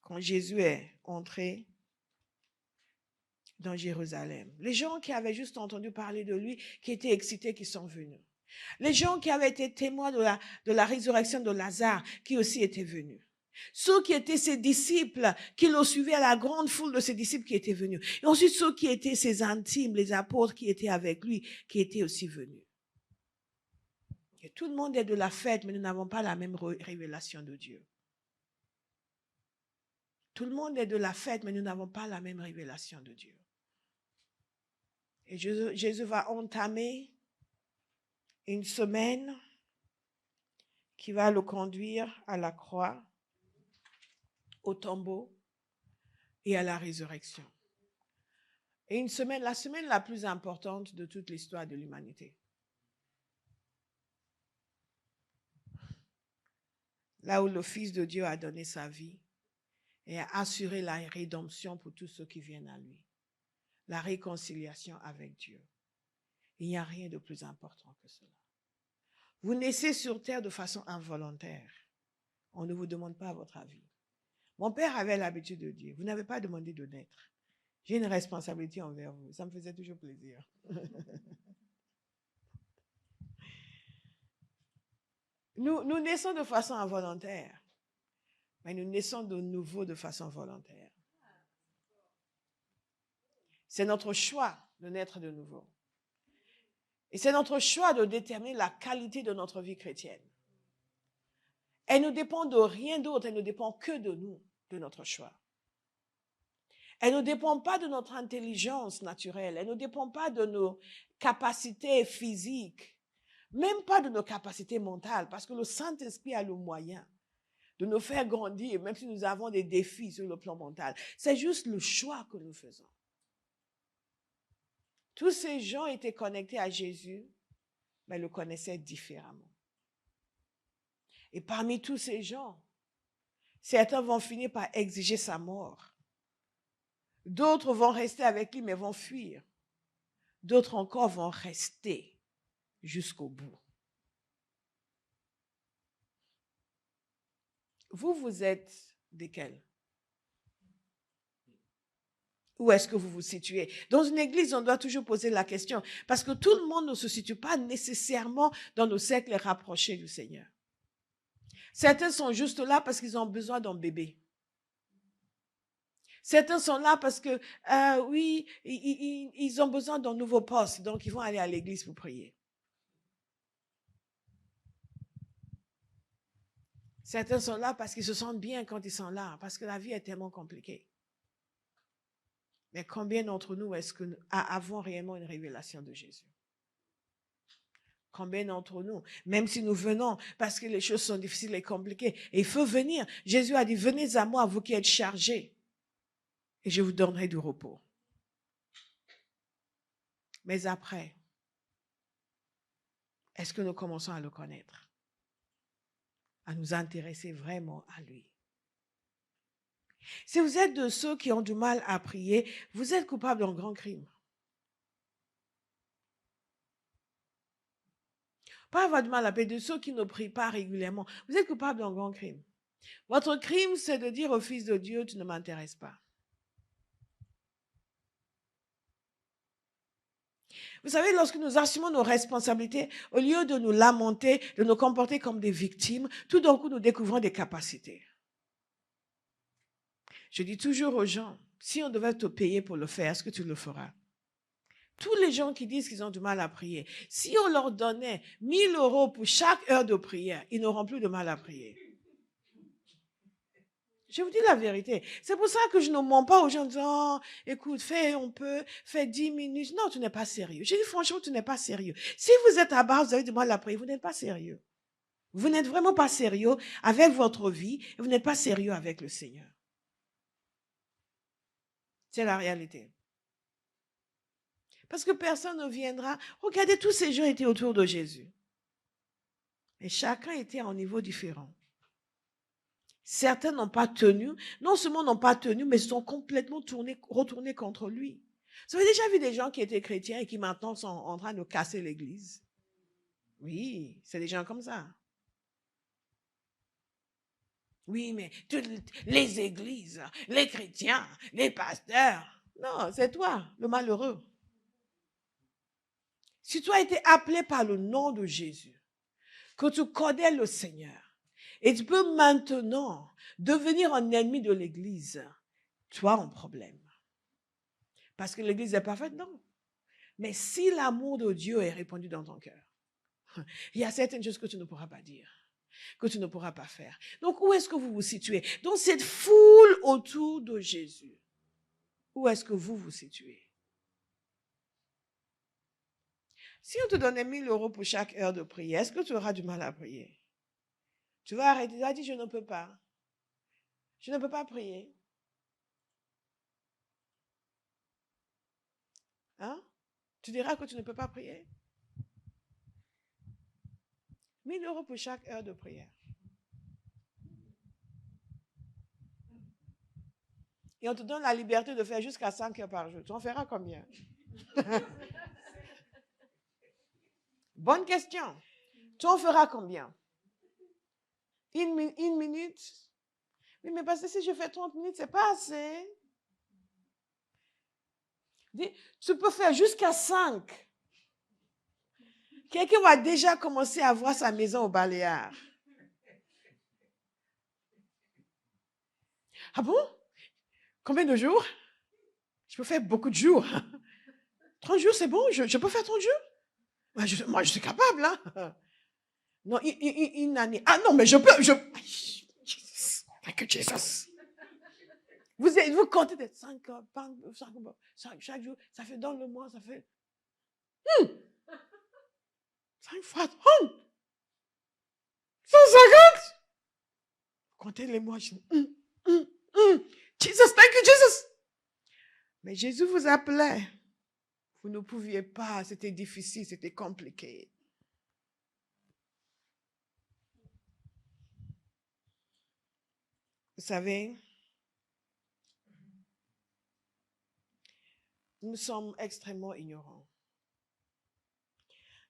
Quand Jésus est entré dans Jérusalem. Les gens qui avaient juste entendu parler de lui, qui étaient excités, qui sont venus. Les gens qui avaient été témoins de la résurrection de Lazare, qui aussi étaient venus. Ceux qui étaient ses disciples, qui le suivaient, à la grande foule de ses disciples qui étaient venus. Et ensuite ceux qui étaient ses intimes, les apôtres qui étaient avec lui, qui étaient aussi venus. Et tout le monde est de la fête, mais nous n'avons pas la même révélation de Dieu. Tout le monde est de la fête, mais nous n'avons pas la même révélation de Dieu. Et Jésus va entamer une semaine qui va le conduire à la croix, au tombeau et à la résurrection. Et une semaine, la semaine la plus importante de toute l'histoire de l'humanité. Là où le Fils de Dieu a donné sa vie et a assuré la rédemption pour tous ceux qui viennent à lui. La réconciliation avec Dieu. Il n'y a rien de plus important que cela. Vous naissez sur terre de façon involontaire. On ne vous demande pas votre avis. Mon père avait l'habitude de dire, vous n'avez pas demandé de naître. J'ai une responsabilité envers vous. Ça me faisait toujours plaisir. Nous naissons de façon involontaire, mais nous naissons de nouveau de façon volontaire. C'est notre choix de naître de nouveau. Et c'est notre choix de déterminer la qualité de notre vie chrétienne. Elle ne dépend de rien d'autre, elle ne dépend que de nous, de notre choix. Elle ne dépend pas de notre intelligence naturelle, elle ne dépend pas de nos capacités physiques, même pas de nos capacités mentales, parce que le Saint-Esprit a le moyen de nous faire grandir, même si nous avons des défis sur le plan mental. C'est juste le choix que nous faisons. Tous ces gens étaient connectés à Jésus, mais le connaissaient différemment. Et parmi tous ces gens, certains vont finir par exiger sa mort. D'autres vont rester avec lui, mais vont fuir. D'autres encore vont rester jusqu'au bout. Vous êtes desquels? Où est-ce que vous vous situez? Dans une église, on doit toujours poser la question, parce que tout le monde ne se situe pas nécessairement dans nos cercles rapprochés du Seigneur. Certains sont juste là parce qu'ils ont besoin d'un bébé. Certains sont là parce que, oui, ils ont besoin d'un nouveau poste, donc ils vont aller à l'église pour prier. Certains sont là parce qu'ils se sentent bien quand ils sont là, parce que la vie est tellement compliquée. Mais combien d'entre nous est-ce que avons réellement une révélation de Jésus? Combien d'entre nous, même si nous venons parce que les choses sont difficiles et compliquées, et il faut venir. Jésus a dit, venez à moi, vous qui êtes chargés, et je vous donnerai du repos. Mais après, est-ce que nous commençons à le connaître? À nous intéresser vraiment à lui? Si vous êtes de ceux qui ont du mal à prier, vous êtes coupable d'un grand crime. Pas avoir du mal à prier, de ceux qui ne prient pas régulièrement, vous êtes coupable d'un grand crime. Votre crime, c'est de dire au Fils de Dieu, tu ne m'intéresses pas. Vous savez, lorsque nous assumons nos responsabilités, au lieu de nous lamenter, de nous comporter comme des victimes, tout d'un coup, nous découvrons des capacités. Je dis toujours aux gens, si on devait te payer pour le faire, est-ce que tu le feras? Tous les gens qui disent qu'ils ont du mal à prier, si on leur donnait 1 000 € pour chaque heure de prière, ils n'auront plus de mal à prier. Je vous dis la vérité. C'est pour ça que je ne mens pas aux gens en disant, oh, écoute, on peut faire 10 minutes. Non, tu n'es pas sérieux. J'ai dit franchement, tu n'es pas sérieux. Si vous êtes à bas, vous avez du mal à prier, vous n'êtes pas sérieux. Vous n'êtes vraiment pas sérieux avec votre vie et vous n'êtes pas sérieux avec le Seigneur. C'est la réalité. Parce que personne ne viendra. Regardez, tous ces gens étaient autour de Jésus. Et chacun était à un niveau différent. Certains n'ont pas tenu, non seulement n'ont pas tenu, mais sont complètement retournés contre lui. Vous avez déjà vu des gens qui étaient chrétiens et qui maintenant sont en train de casser l'église? Oui, c'est des gens comme ça. Oui, mais les églises, les chrétiens, les pasteurs. Non, c'est toi, le malheureux. Si tu as été appelé par le nom de Jésus, que tu connais le Seigneur, et tu peux maintenant devenir un ennemi de l'église, tu as un problème. Parce que l'église est parfaite, non. Mais si l'amour de Dieu est répandu dans ton cœur, il y a certaines choses que tu ne pourras pas dire, que tu ne pourras pas faire. Donc, où est-ce que vous vous situez? Dans cette foule autour de Jésus, où est-ce que vous vous situez? Si on te donnait 1 000 € pour chaque heure de prière, est-ce que tu auras du mal à prier? Tu vas arrêter, tu vas dire, je ne peux pas. Je ne peux pas prier. Hein? Tu diras que tu ne peux pas prier? 1 000 € pour chaque heure de prière. Et on te donne la liberté de faire jusqu'à 5 heures par jour. Tu en feras combien? Bonne question. Tu en feras combien? Une minute? Oui, mais parce que si je fais 30 minutes, c'est pas assez. Dis, tu peux faire jusqu'à 5. Quelqu'un va déjà commencer à voir sa maison au Baléares. Ah bon? Combien de jours? Je peux faire beaucoup de jours. 30 jours, c'est bon? Je peux faire 30 jours? Moi, je suis capable, hein? Non, une année. Ah non, mais je peux. Jesus. Thank you, Jesus. Vous comptez des 5 chaque jour. Ça fait dans le mois, ça fait 5 fois 30. 150. Comptez les mois. Jesus, thank you, Jesus. Mais Jésus vous appelait. Vous ne pouviez pas. C'était difficile, c'était compliqué. Vous savez, nous sommes extrêmement ignorants.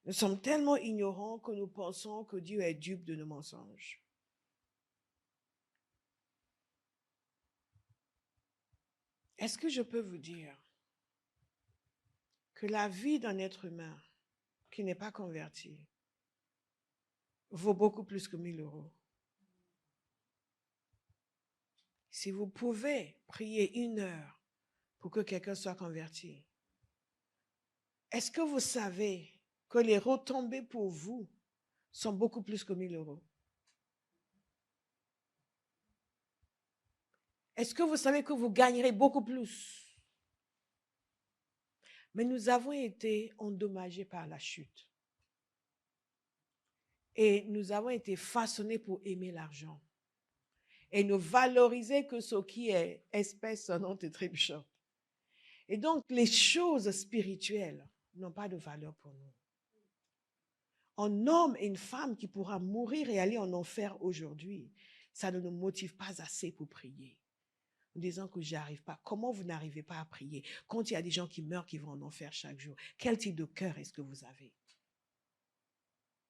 Nous sommes tellement ignorants que nous pensons que Dieu est dupe de nos mensonges. Est-ce que je peux vous dire que la vie d'un être humain qui n'est pas converti vaut beaucoup plus que 1 000 €? Si vous pouvez prier 1 heure pour que quelqu'un soit converti, est-ce que vous savez que les retombées pour vous sont beaucoup plus que 1 000 €? Est-ce que vous savez que vous gagnerez beaucoup plus? Mais nous avons été endommagés par la chute. Et nous avons été façonnés pour aimer l'argent. Et ne valoriser que ce qui est espèce sonnante et trébuchante. Et donc, les choses spirituelles n'ont pas de valeur pour nous. Un homme et une femme qui pourra mourir et aller en enfer aujourd'hui, ça ne nous motive pas assez pour prier. En disant que j'y arrive pas. Comment vous n'arrivez pas à prier quand il y a des gens qui meurent, qui vont en enfer chaque jour? Quel type de cœur est-ce que vous avez?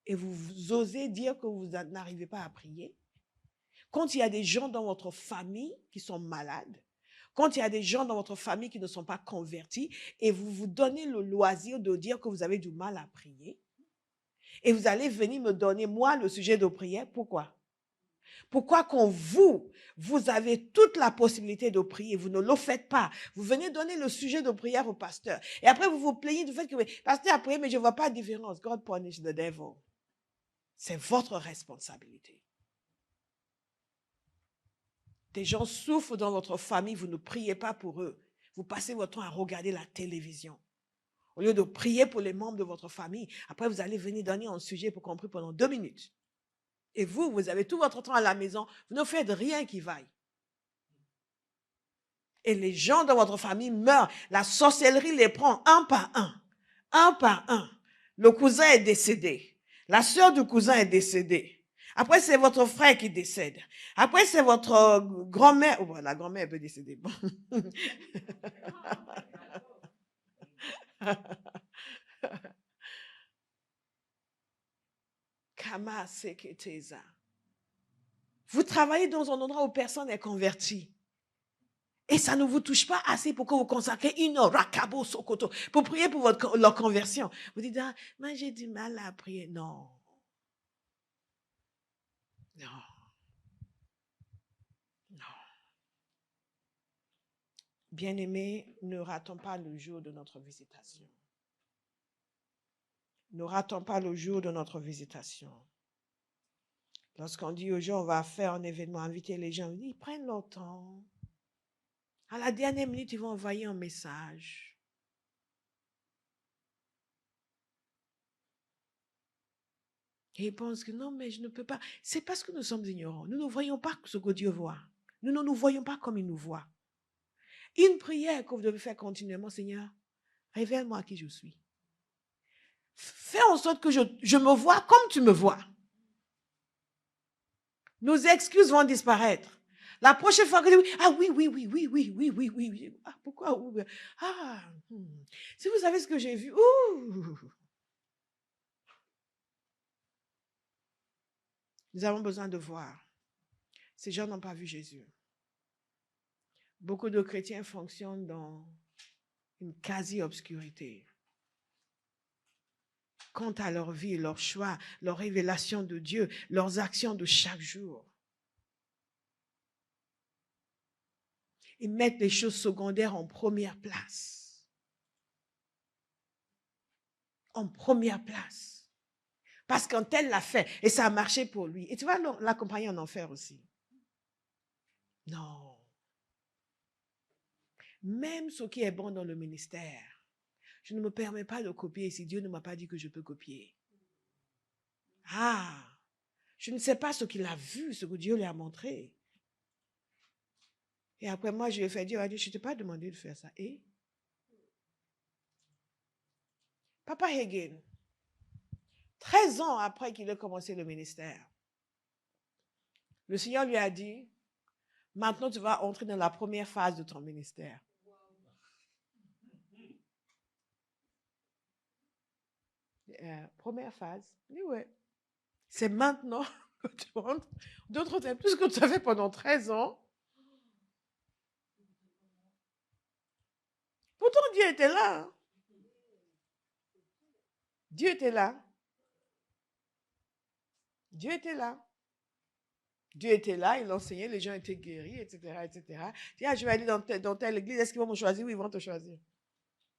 Et vous osez dire que vous n'arrivez pas à prier? Quand il y a des gens dans votre famille qui sont malades, quand il y a des gens dans votre famille qui ne sont pas convertis, et vous vous donnez le loisir de dire que vous avez du mal à prier, et vous allez venir me donner, moi, le sujet de prière, pourquoi? Pourquoi quand vous avez toute la possibilité de prier, vous ne le faites pas? Vous venez donner le sujet de prière au pasteur. Et après, vous vous plaignez du fait que le pasteur a prié, mais je ne vois pas de différence. God punish the devil. C'est votre responsabilité. Des gens souffrent dans votre famille, vous ne priez pas pour eux. Vous passez votre temps à regarder la télévision. Au lieu de prier pour les membres de votre famille, après vous allez venir donner un sujet pour qu'on prie pendant 2 minutes. Et vous avez tout votre temps à la maison, vous ne faites rien qui vaille. Et les gens dans votre famille meurent. La sorcellerie les prend un par un. Un par un. Le cousin est décédé. La sœur du cousin est décédée. Après, c'est votre frère qui décède. Après, c'est votre grand-mère. Oh, la grand-mère peut décéder. Bon. Vous travaillez dans un endroit où personne n'est converti. Et ça ne vous touche pas assez pour que vous consacrez 1 heure, rakabo sokoto, pour prier pour leur conversion. Vous dites, ah, moi j'ai du mal à prier. Non. Non. Non. Bien-aimés, ne ratons pas le jour de notre visitation. Ne ratons pas le jour de notre visitation. Lorsqu'on dit aux gens, on va faire un événement, inviter les gens, ils prennent leur temps. À la dernière minute, ils vont envoyer un message. Et ils pensent que non, mais je ne peux pas. C'est parce que nous sommes ignorants. Nous ne voyons pas ce que Dieu voit. Nous ne nous voyons pas comme il nous voit. Une prière que vous devez faire continuellement, Seigneur, révèle-moi qui je suis. Fais en sorte que je me vois comme tu me vois. Nos excuses vont disparaître. La prochaine fois que tu dis, ah oui. Ah, pourquoi? Ah, si vous savez ce que j'ai vu, nous avons besoin de voir. Ces gens n'ont pas vu Jésus. Beaucoup de chrétiens fonctionnent dans une quasi-obscurité. Quant à leur vie, leur choix, leur révélation de Dieu, leurs actions de chaque jour. Ils mettent les choses secondaires en première place. En première place. Parce qu'un tel l'a fait et ça a marché pour lui. Et tu vas l'accompagner en enfer aussi. Non. Même ce qui est bon dans le ministère, je ne me permets pas de copier si Dieu ne m'a pas dit que je peux copier. Ah, je ne sais pas ce qu'il a vu, ce que Dieu lui a montré. Et après moi, je lui ai fait dire, je ne t'ai pas demandé de faire ça. Et Papa Hagin, 13 ans après qu'il ait commencé le ministère, le Seigneur lui a dit, maintenant tu vas entrer dans la première phase de ton ministère. Première phase, oui, ouais. C'est maintenant que tu rentres. D'autres temps, tout ce que tu as fait pendant 13 ans. Pourtant, Dieu était là. Hein? Dieu était là. Dieu était là. Dieu était là, il enseignait, les gens étaient guéris, etc., etc. Tu dis, ah, je vais aller dans telle église, est-ce qu'ils vont me choisir? Oui, ils vont te choisir.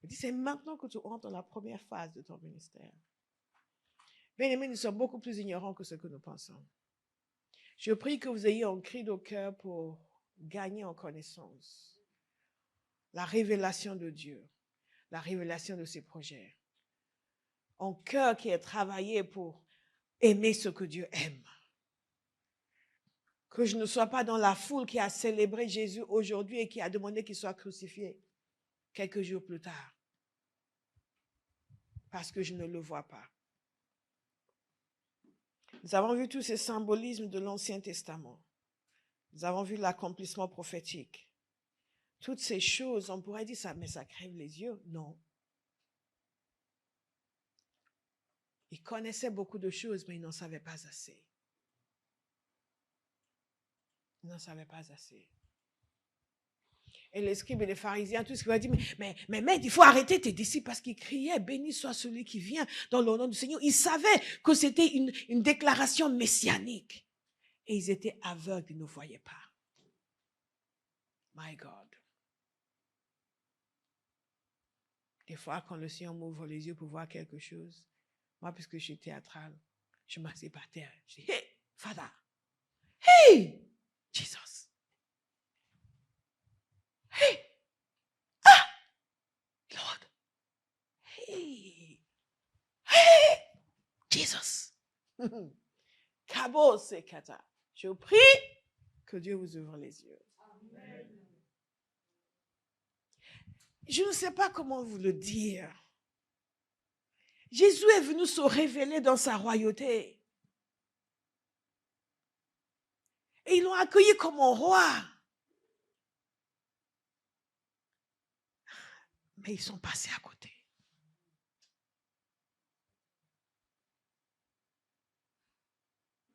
Il dit, c'est maintenant que tu entres dans la première phase de ton ministère. Bien aimés, nous sommes beaucoup plus ignorants que ce que nous pensons. Je prie que vous ayez un cri de cœur pour gagner en connaissance la révélation de Dieu, la révélation de ses projets. Un cœur qui est travaillé pour aimer ce que Dieu aime. Que je ne sois pas dans la foule qui a célébré Jésus aujourd'hui et qui a demandé qu'il soit crucifié quelques jours plus tard. parce que je ne le vois pas. Nous avons vu tous ces symbolismes de l'Ancien Testament. Nous avons vu l'accomplissement prophétique. Toutes ces choses, on pourrait dire ça, mais ça crève les yeux. Non. Ils connaissaient beaucoup de choses, mais ils n'en savaient pas assez. Ils n'en savaient pas assez. Et les scribes et les pharisiens, tout ce qu'ils va dire, mais maître, il faut arrêter tes disciples parce qu'ils criaient, béni soit celui qui vient dans le nom du Seigneur. Ils savaient que c'était une déclaration messianique. Et ils étaient aveugles, ils ne voyaient pas. My God. Des fois, quand le Seigneur m'ouvre les yeux pour voir quelque chose, moi, puisque je suis théâtrale, je m'assieds par terre. Je dis, hey, Father. Hey, Jesus. Hey, Lord. Hey, hey, Jesus. Kabo sekata. Je prie que Dieu vous ouvre les yeux. Amen. Je ne sais pas comment vous le dire. Jésus est venu se révéler dans sa royauté. Et ils l'ont accueilli comme un roi. Mais ils sont passés à côté.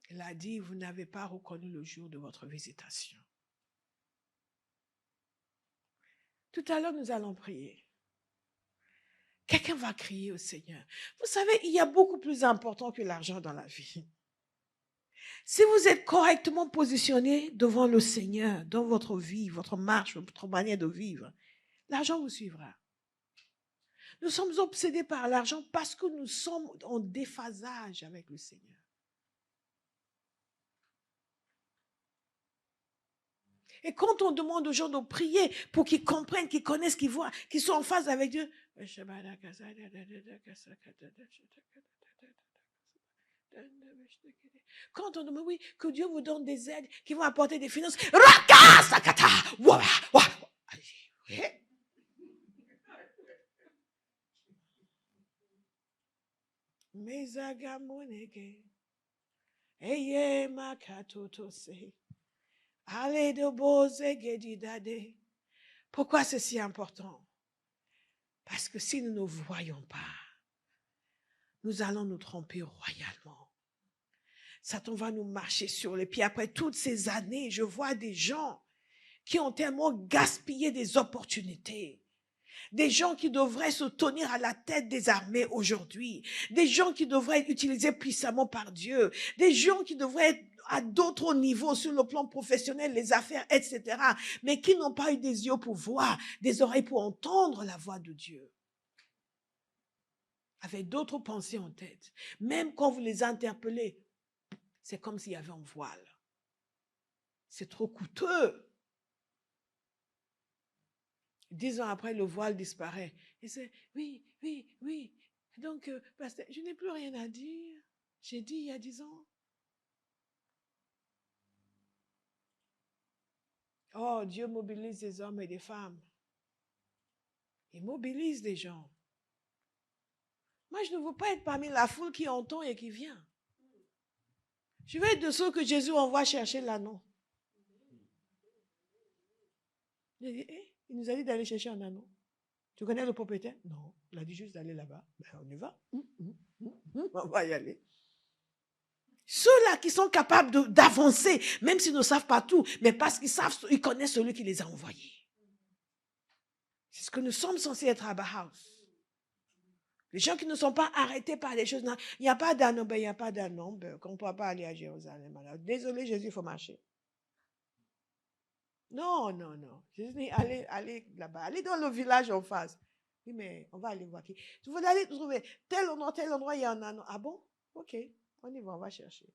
Il a dit, vous n'avez pas reconnu le jour de votre visitation. Tout à l'heure, nous allons prier. Quelqu'un va crier au Seigneur. Vous savez, il y a beaucoup plus important que l'argent dans la vie. Si vous êtes correctement positionné devant le Seigneur, dans votre vie, votre marche, votre manière de vivre, l'argent vous suivra. Nous sommes obsédés par l'argent parce que nous sommes en déphasage avec le Seigneur. Et quand on demande aux gens de prier pour qu'ils comprennent, qu'ils connaissent, qu'ils voient, qu'ils soient en phase avec Dieu, quand on demande, oui, que Dieu vous donne des aides qui vont apporter des finances, pourquoi c'est si important? Parce que si nous ne voyons pas, nous allons nous tromper royalement. Satan va nous marcher sur les pieds. Après toutes ces années, je vois des gens qui ont tellement gaspillé des opportunités. Des gens qui devraient se tenir à la tête des armées aujourd'hui. Des gens qui devraient être utilisés puissamment par Dieu. Des gens qui devraient être à d'autres niveaux sur le plan professionnel, les affaires, etc. Mais qui n'ont pas eu des yeux pour voir, des oreilles pour entendre la voix de Dieu. Avec d'autres pensées en tête. Même quand vous les interpellez, c'est comme s'il y avait un voile. C'est trop coûteux. 10 ans après, le voile disparaît. Et c'est, oui. Donc, pasteur, je n'ai plus rien à dire. J'ai dit il y a 10 ans. Oh, Dieu mobilise des hommes et des femmes. Il mobilise des gens. Moi, je ne veux pas être parmi la foule qui entend et qui vient. Je veux être de ceux que Jésus envoie chercher l'anneau. Il nous a dit d'aller chercher un anneau. Tu connais le propriétaire? Non. Il a dit juste d'aller là-bas. Ben, on y va. On va y aller. Ceux-là qui sont capables d'avancer, même s'ils ne savent pas tout, mais parce qu'ils savent, ils connaissent celui qui les a envoyés. C'est ce que nous sommes censés être à Bauhaus. Les gens qui ne sont pas arrêtés par les choses. Non, il n'y a pas d'anneau, il n'y a pas d'anneau, qu'on ne pourra pas aller à Jérusalem. Alors, désolé, Jésus, il faut marcher. Non. Jésus dit, allez là-bas, allez dans le village en face. Oui, mais on va aller voir qui. Vous allez trouver tel endroit, il y a un anneau. Ah bon? Ok, on y va, on va chercher.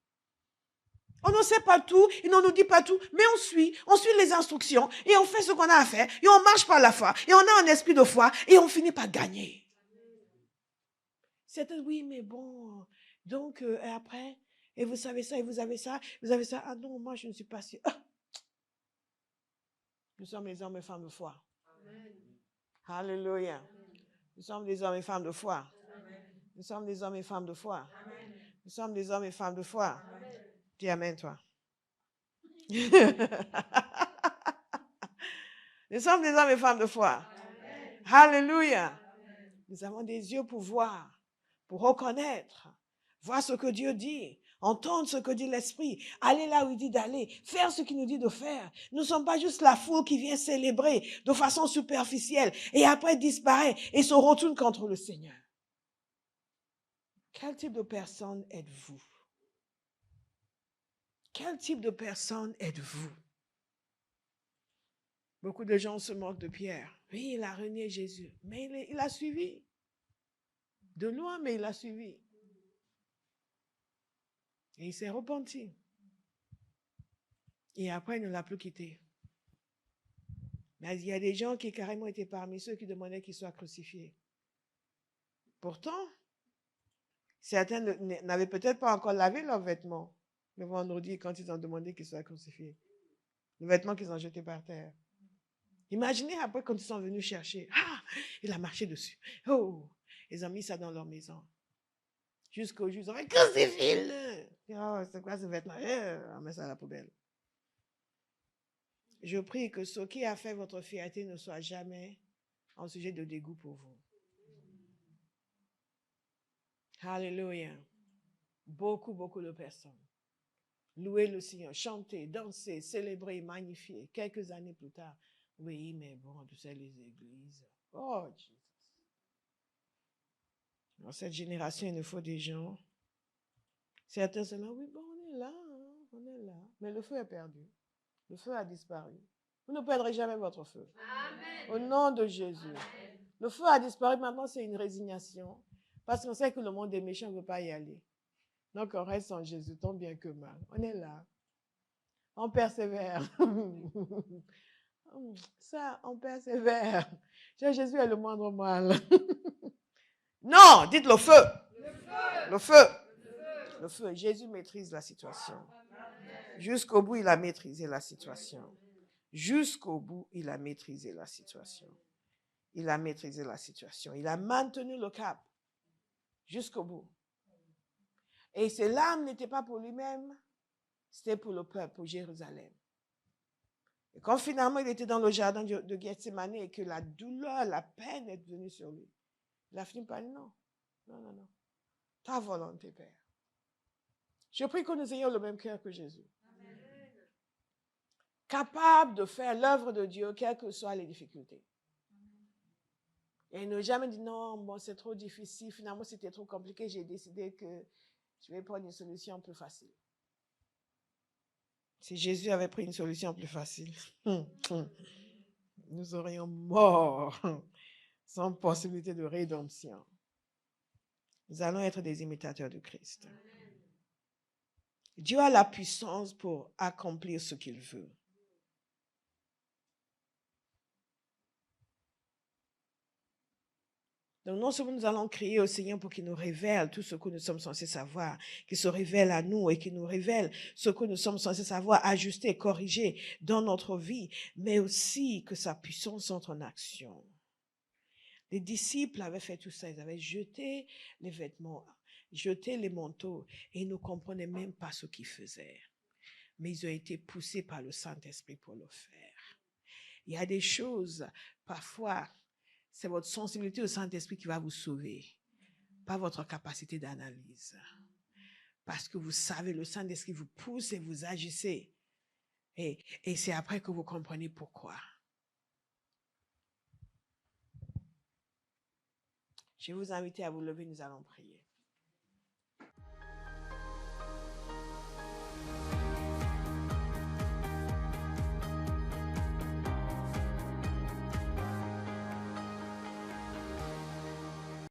On ne sait pas tout, il ne nous dit pas tout, mais on suit les instructions et on fait ce qu'on a à faire et on marche par la foi et on a un esprit de foi et on finit par gagner. C'est oui, mais bon, donc après, et vous savez ça, et vous avez ça. Ah non, moi je ne suis pas sûre. Ah. Nous sommes les hommes et femmes de foi. Amen. Alléluia. Nous sommes des hommes et femmes de foi. Amen. Nous sommes des hommes et femmes de foi. Nous sommes des hommes et femmes de foi. Dis amen, toi. Nous sommes des hommes et femmes de foi. Alléluia. Nous avons des yeux pour voir, pour reconnaître, voir ce que Dieu dit, entendre ce que dit l'Esprit, aller là où il dit d'aller, faire ce qu'il nous dit de faire. Nous ne sommes pas juste la foule qui vient célébrer de façon superficielle et après disparaît et se retourne contre le Seigneur. Quel type de personne êtes-vous? Quel type de personne êtes-vous? Beaucoup de gens se moquent de Pierre. Oui, il a renié Jésus, mais il a suivi. De loin, mais il a suivi. Et il s'est repenti. Et après, il ne l'a plus quitté. Mais il y a des gens qui carrément étaient parmi ceux qui demandaient qu'il soit crucifié. Pourtant, certains n'avaient peut-être pas encore lavé leurs vêtements le vendredi quand ils ont demandé qu'il soit crucifié. Les vêtements qu'ils ont jetés par terre. Imaginez après quand ils sont venus chercher. Ah, il a marché dessus. Oh, ils ont mis ça dans leur maison. Jusqu'au jour, ils ont dit, crucifie-le. Oh, c'est quoi ce vêtement? On met ça à la poubelle. Je prie que ce qui a fait votre fierté ne soit jamais un sujet de dégoût pour vous. Alléluia. Beaucoup, beaucoup de personnes. Louer le Seigneur, chanter, danser, célébrer, magnifier. Quelques années plus tard, oui, mais bon, tu sais, les églises. Oh, Jesus. Dans cette génération, il nous faut des gens. Certains sont là, oui, bon, on est là, hein, on est là. Mais le feu est perdu. Le feu a disparu. Vous ne perdrez jamais votre feu. Amen. Au nom de Jésus. Amen. Le feu a disparu. Maintenant, c'est une résignation. Parce qu'on sait que le monde des méchants ne veut pas y aller. Donc, on reste en Jésus, tant bien que mal. On est là. On persévère. Ça, on persévère. Jésus est le moindre mal. Non, dites le feu. Le feu. Le feu. Jésus maîtrise la situation. Jusqu'au bout, il a maîtrisé la situation. Jusqu'au bout, il a maîtrisé la situation. Il a maîtrisé la situation. Il a maintenu le cap. Jusqu'au bout. Et ces larmes n'étaient pas pour lui-même, c'était pour le peuple, pour Jérusalem. Et quand finalement il était dans le jardin de Gethsemane et que la douleur, la peine est venue sur lui, il a fini par dire non, non, non, non. Ta volonté, Père. Je prie que nous ayons le même cœur que Jésus. Amen. Capable de faire l'œuvre de Dieu, quelles que soient les difficultés. Et ne jamais dire non, bon, c'est trop difficile, finalement c'était trop compliqué, j'ai décidé que je vais prendre une solution plus facile. Si Jésus avait pris une solution plus facile, nous serions morts sans possibilité de rédemption. Nous allons être des imitateurs de Christ. Dieu a la puissance pour accomplir ce qu'il veut. Donc non seulement nous allons crier au Seigneur pour qu'il nous révèle tout ce que nous sommes censés savoir, qu'il se révèle à nous et qu'il nous révèle ce que nous sommes censés savoir, ajuster, corriger dans notre vie, mais aussi que sa puissance entre en action. Les disciples avaient fait tout ça, ils avaient jeté les vêtements, jeté les manteaux et ils ne comprenaient même pas ce qu'ils faisaient. Mais ils ont été poussés par le Saint-Esprit pour le faire. Il y a des choses, parfois, c'est votre sensibilité au Saint-Esprit qui va vous sauver, pas votre capacité d'analyse. Parce que vous savez, le Saint-Esprit vous pousse et vous agissez. Et c'est après que vous comprenez pourquoi. Je vais vous inviter à vous lever, nous allons prier.